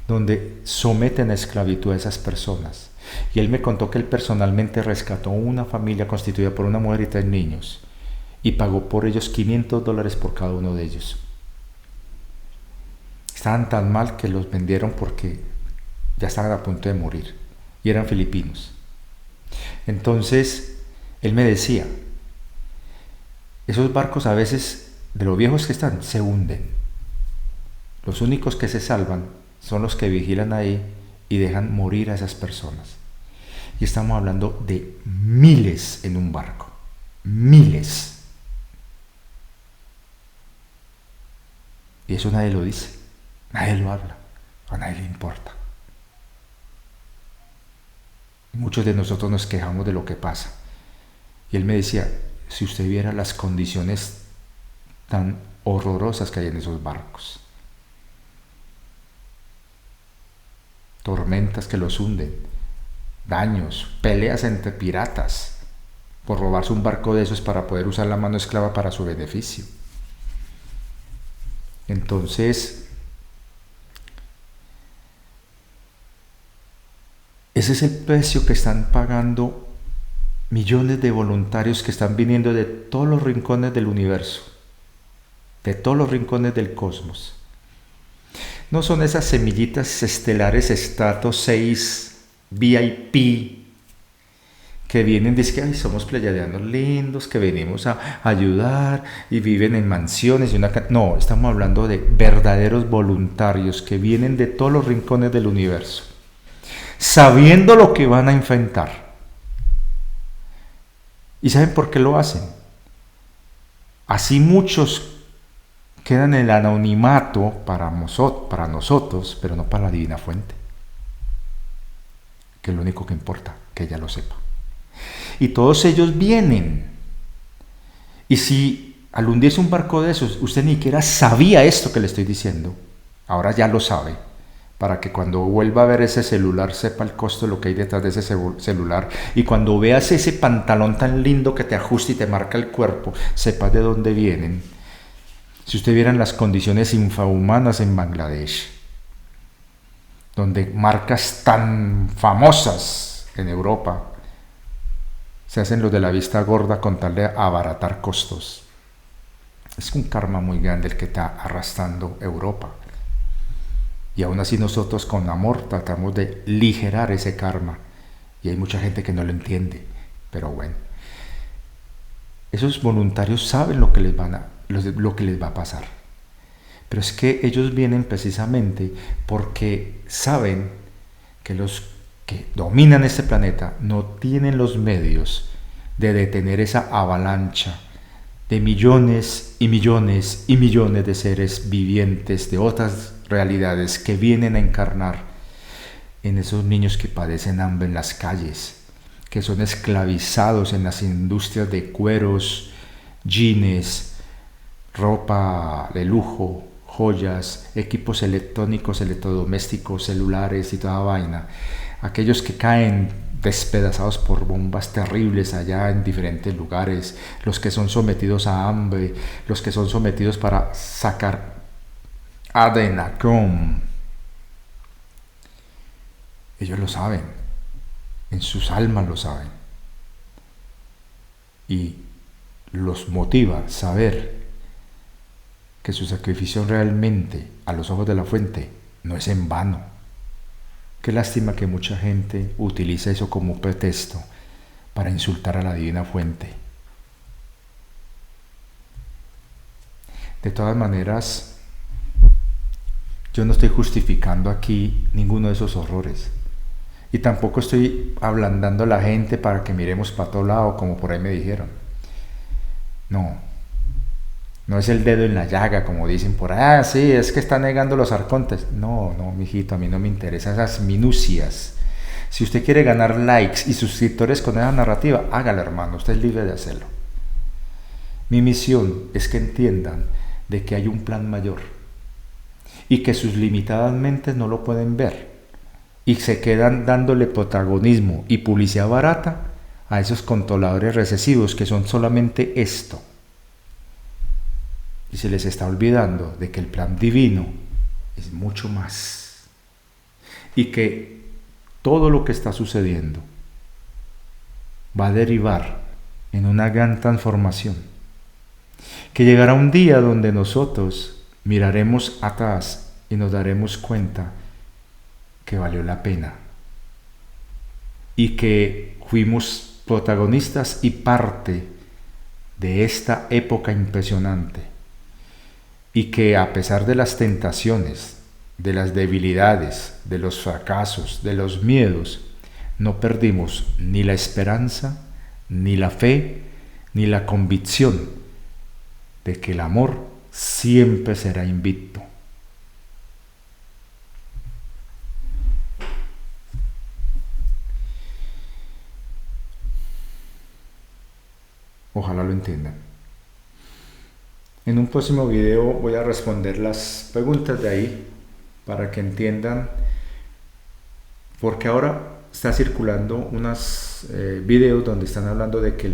A: donde someten a esclavitud a esas personas. Y él me contó que él personalmente rescató una familia constituida por una mujer y 3 niños y pagó por ellos $500 por cada uno de ellos. Estaban tan mal que los vendieron porque ya estaban a punto de morir y eran filipinos. Entonces él me decía, esos barcos a veces, de lo viejos que están, se hunden. Los únicos que se salvan son los que vigilan ahí y dejan morir a esas personas. Y estamos hablando de miles en un barco. Miles. Y eso nadie lo dice. Nadie lo habla. A nadie le importa. Muchos de nosotros nos quejamos de lo que pasa. Y él me decía, si usted viera las condiciones tan horrorosas que hay en esos barcos. Tormentas que los hunden, daños, peleas entre piratas por robarse un barco de esos para poder usar la mano esclava para su beneficio. Entonces, ese es el precio que están pagando millones de voluntarios que están viniendo de todos los rincones del universo, de todos los rincones del cosmos. No son esas semillitas estelares estrato 6 VIP que vienen, dicen que ay, somos pleyadianos lindos, que venimos a ayudar y viven en mansiones. No, estamos hablando de verdaderos voluntarios que vienen de todos los rincones del universo, sabiendo lo que van a enfrentar. ¿Y saben por qué lo hacen? Así muchos quedan en el anonimato para nosotros, pero no para la divina fuente, que es lo único que importa, que ella lo sepa. Y todos ellos vienen. Y si al hundirse un barco de esos, usted ni siquiera sabía esto que le estoy diciendo, ahora ya lo sabe, para que cuando vuelva a ver ese celular sepa el costo de lo que hay detrás de ese celular, y cuando veas ese pantalón tan lindo que te ajusta y te marca el cuerpo, sepas de dónde vienen. Si usted viera las condiciones infrahumanas en Bangladesh, donde marcas tan famosas en Europa se hacen los de la vista gorda con tal de abaratar costos. Es un karma muy grande el que está arrastrando Europa. Y aún así nosotros con amor tratamos de aligerar ese karma. Y hay mucha gente que no lo entiende. Pero bueno, esos voluntarios saben lo que les va a pasar. Pero es que ellos vienen precisamente porque saben que los que dominan este planeta no tienen los medios de detener esa avalancha de millones y millones y millones de seres vivientes de otras realidades que vienen a encarnar en esos niños que padecen hambre en las calles, que son esclavizados en las industrias de cueros, jeans, ropa de lujo, joyas, equipos electrónicos, electrodomésticos, celulares y toda vaina. Aquellos que caen despedazados por bombas terribles allá en diferentes lugares, los que son sometidos a hambre, los que son sometidos para sacar adrenachrome. Ellos lo saben, en sus almas lo saben. Y los motiva saber que su sacrificio realmente a los ojos de la fuente no es en vano. Qué lástima que mucha gente utiliza eso como pretexto para insultar a la divina fuente. De todas maneras, yo no estoy justificando aquí ninguno de esos horrores. Y tampoco estoy ablandando a la gente para que miremos para todo lado, como por ahí me dijeron. No es el dedo en la llaga, como dicen por ahí. Sí, es que está negando los arcontes. No, mijito, a mí no me interesan esas minucias. Si usted quiere ganar likes y suscriptores con esa narrativa, hágalo, hermano, usted es libre de hacerlo. Mi misión es que entiendan de que hay un plan mayor y que sus limitadas mentes no lo pueden ver y se quedan dándole protagonismo y publicidad barata a esos controladores recesivos que son solamente esto. Y se les está olvidando de que el plan divino es mucho más. Y que todo lo que está sucediendo va a derivar en una gran transformación. Que llegará un día donde nosotros miraremos atrás y nos daremos cuenta que valió la pena. Y que fuimos protagonistas y parte de esta época impresionante. Y que a pesar de las tentaciones, de las debilidades, de los fracasos, de los miedos, no perdimos ni la esperanza, ni la fe, ni la convicción de que el amor siempre será invicto. Ojalá lo entiendan. En un próximo video voy a responder las preguntas de ahí para que entiendan, porque ahora está circulando unos videos donde están hablando de que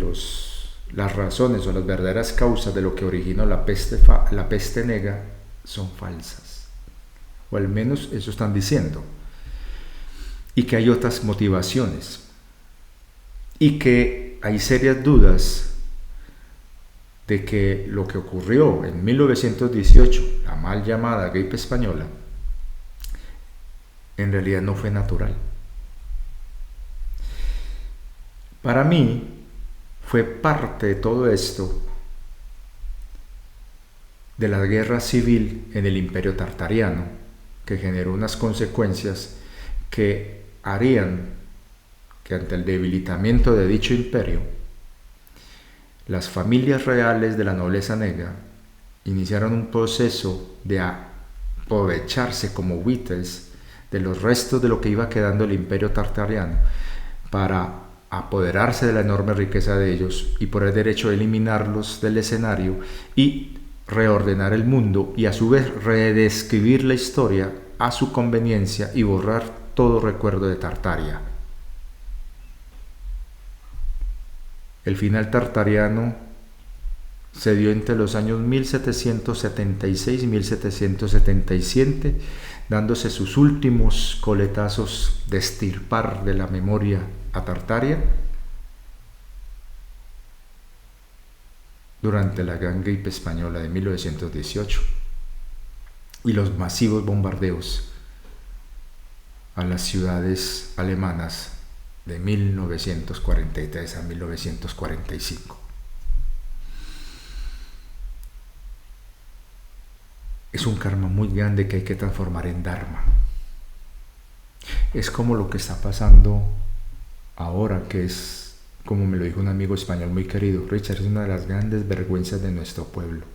A: las razones o las verdaderas causas de lo que originó la peste negra son falsas, o al menos eso están diciendo, y que hay otras motivaciones, y que hay serias dudas de que lo que ocurrió en 1918, la mal llamada gripe española, en realidad no fue natural. Para mí fue parte de todo esto de la guerra civil en el Imperio Tartariano, que generó unas consecuencias que harían que ante el debilitamiento de dicho imperio, las familias reales de la nobleza negra iniciaron un proceso de aprovecharse como buitres de los restos de lo que iba quedando el Imperio Tartariano para apoderarse de la enorme riqueza de ellos y por el derecho de eliminarlos del escenario y reordenar el mundo y a su vez redescribir la historia a su conveniencia y borrar todo recuerdo de Tartaria. El final tartariano se dio entre los años 1776 y 1777, dándose sus últimos coletazos de extirpar de la memoria a Tartaria durante la gran gripe española de 1918 y los masivos bombardeos a las ciudades alemanas de 1943 a 1945. Es un karma muy grande que hay que transformar en dharma. Es como lo que está pasando ahora, que es, como me lo dijo un amigo español muy querido, Richard, es una de las grandes vergüenzas de nuestro pueblo.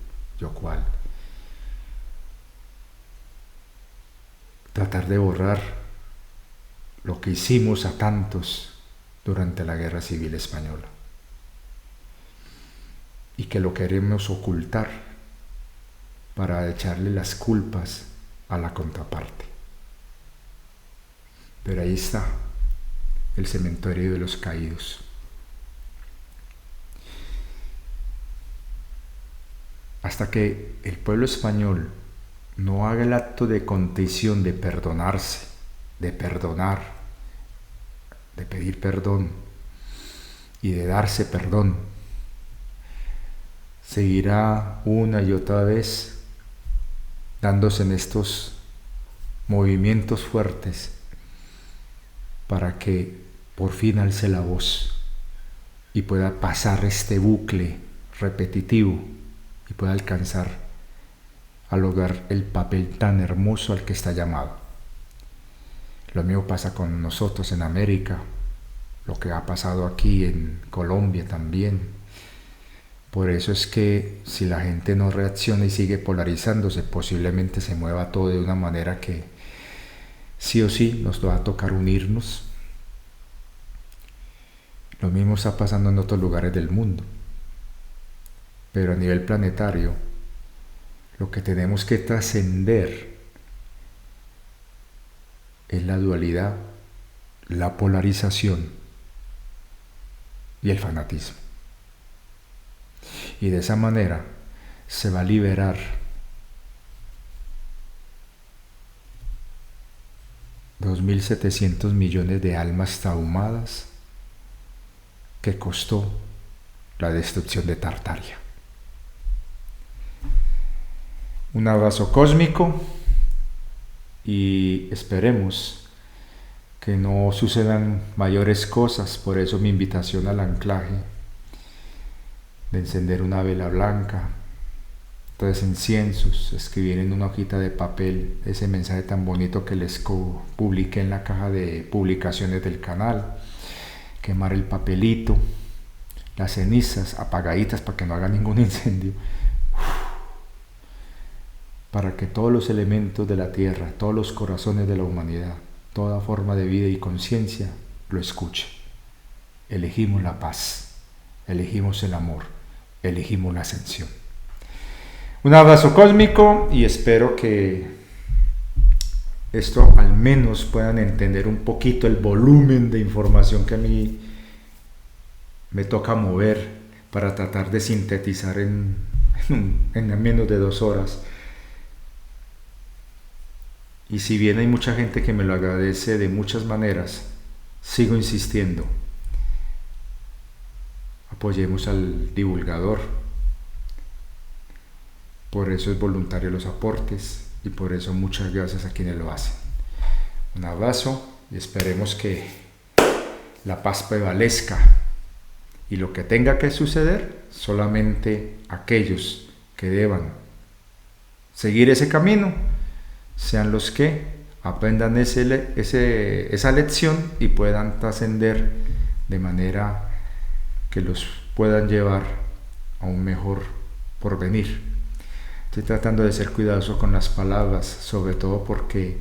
A: ¿Yo cuál? Tratar de borrar lo que hicimos a tantos durante la Guerra Civil Española y que lo queremos ocultar para echarle las culpas a la contraparte. Pero ahí está el cementerio de los caídos. Hasta que el pueblo español no haga el acto de contrición, de perdonarse, de perdonar, de pedir perdón y de darse perdón, seguirá una y otra vez dándose en estos movimientos fuertes para que por fin alce la voz y pueda pasar este bucle repetitivo y pueda alcanzar a lograr el papel tan hermoso al que está llamado. Lo mismo pasa con nosotros en América, lo que ha pasado aquí en Colombia también. Por eso es que si la gente no reacciona y sigue polarizándose, posiblemente se mueva todo de una manera que sí o sí nos va a tocar unirnos. Lo mismo está pasando en otros lugares del mundo. Pero a nivel planetario, lo que tenemos que trascender es la dualidad, la polarización y el fanatismo. Y de esa manera se va a liberar $2.700 millones de almas traumadas que costó la destrucción de Tartaria. Un abrazo cósmico y esperemos que no sucedan mayores cosas. Por eso mi invitación al anclaje de encender una vela blanca, 3 inciensos, escribir en una hojita de papel ese mensaje tan bonito que les publiqué en la caja de publicaciones del canal, quemar el papelito, las cenizas apagaditas para que no haga ningún incendio, para que todos los elementos de la tierra, todos los corazones de la humanidad, toda forma de vida y conciencia lo escuche. Elegimos la paz, elegimos el amor, elegimos la ascensión. Un abrazo cósmico y espero que esto al menos puedan entender un poquito el volumen de información que a mí me toca mover para tratar de sintetizar en menos de 2 horas. Y si bien hay mucha gente que me lo agradece de muchas maneras, sigo insistiendo. Apoyemos al divulgador. Por eso es voluntario los aportes y por eso muchas gracias a quienes lo hacen. Un abrazo y esperemos que la paz prevalezca y lo que tenga que suceder, solamente aquellos que deban seguir ese camino sean los que aprendan esa lección y puedan trascender de manera que los puedan llevar a un mejor porvenir. Estoy tratando de ser cuidadoso con las palabras, sobre todo porque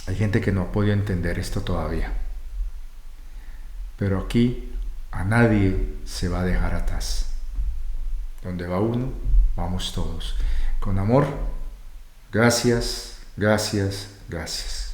A: hay gente que no ha podido entender esto todavía. Pero aquí a nadie se va a dejar atrás. Donde va uno, vamos todos. Con amor, gracias, gracias, gracias.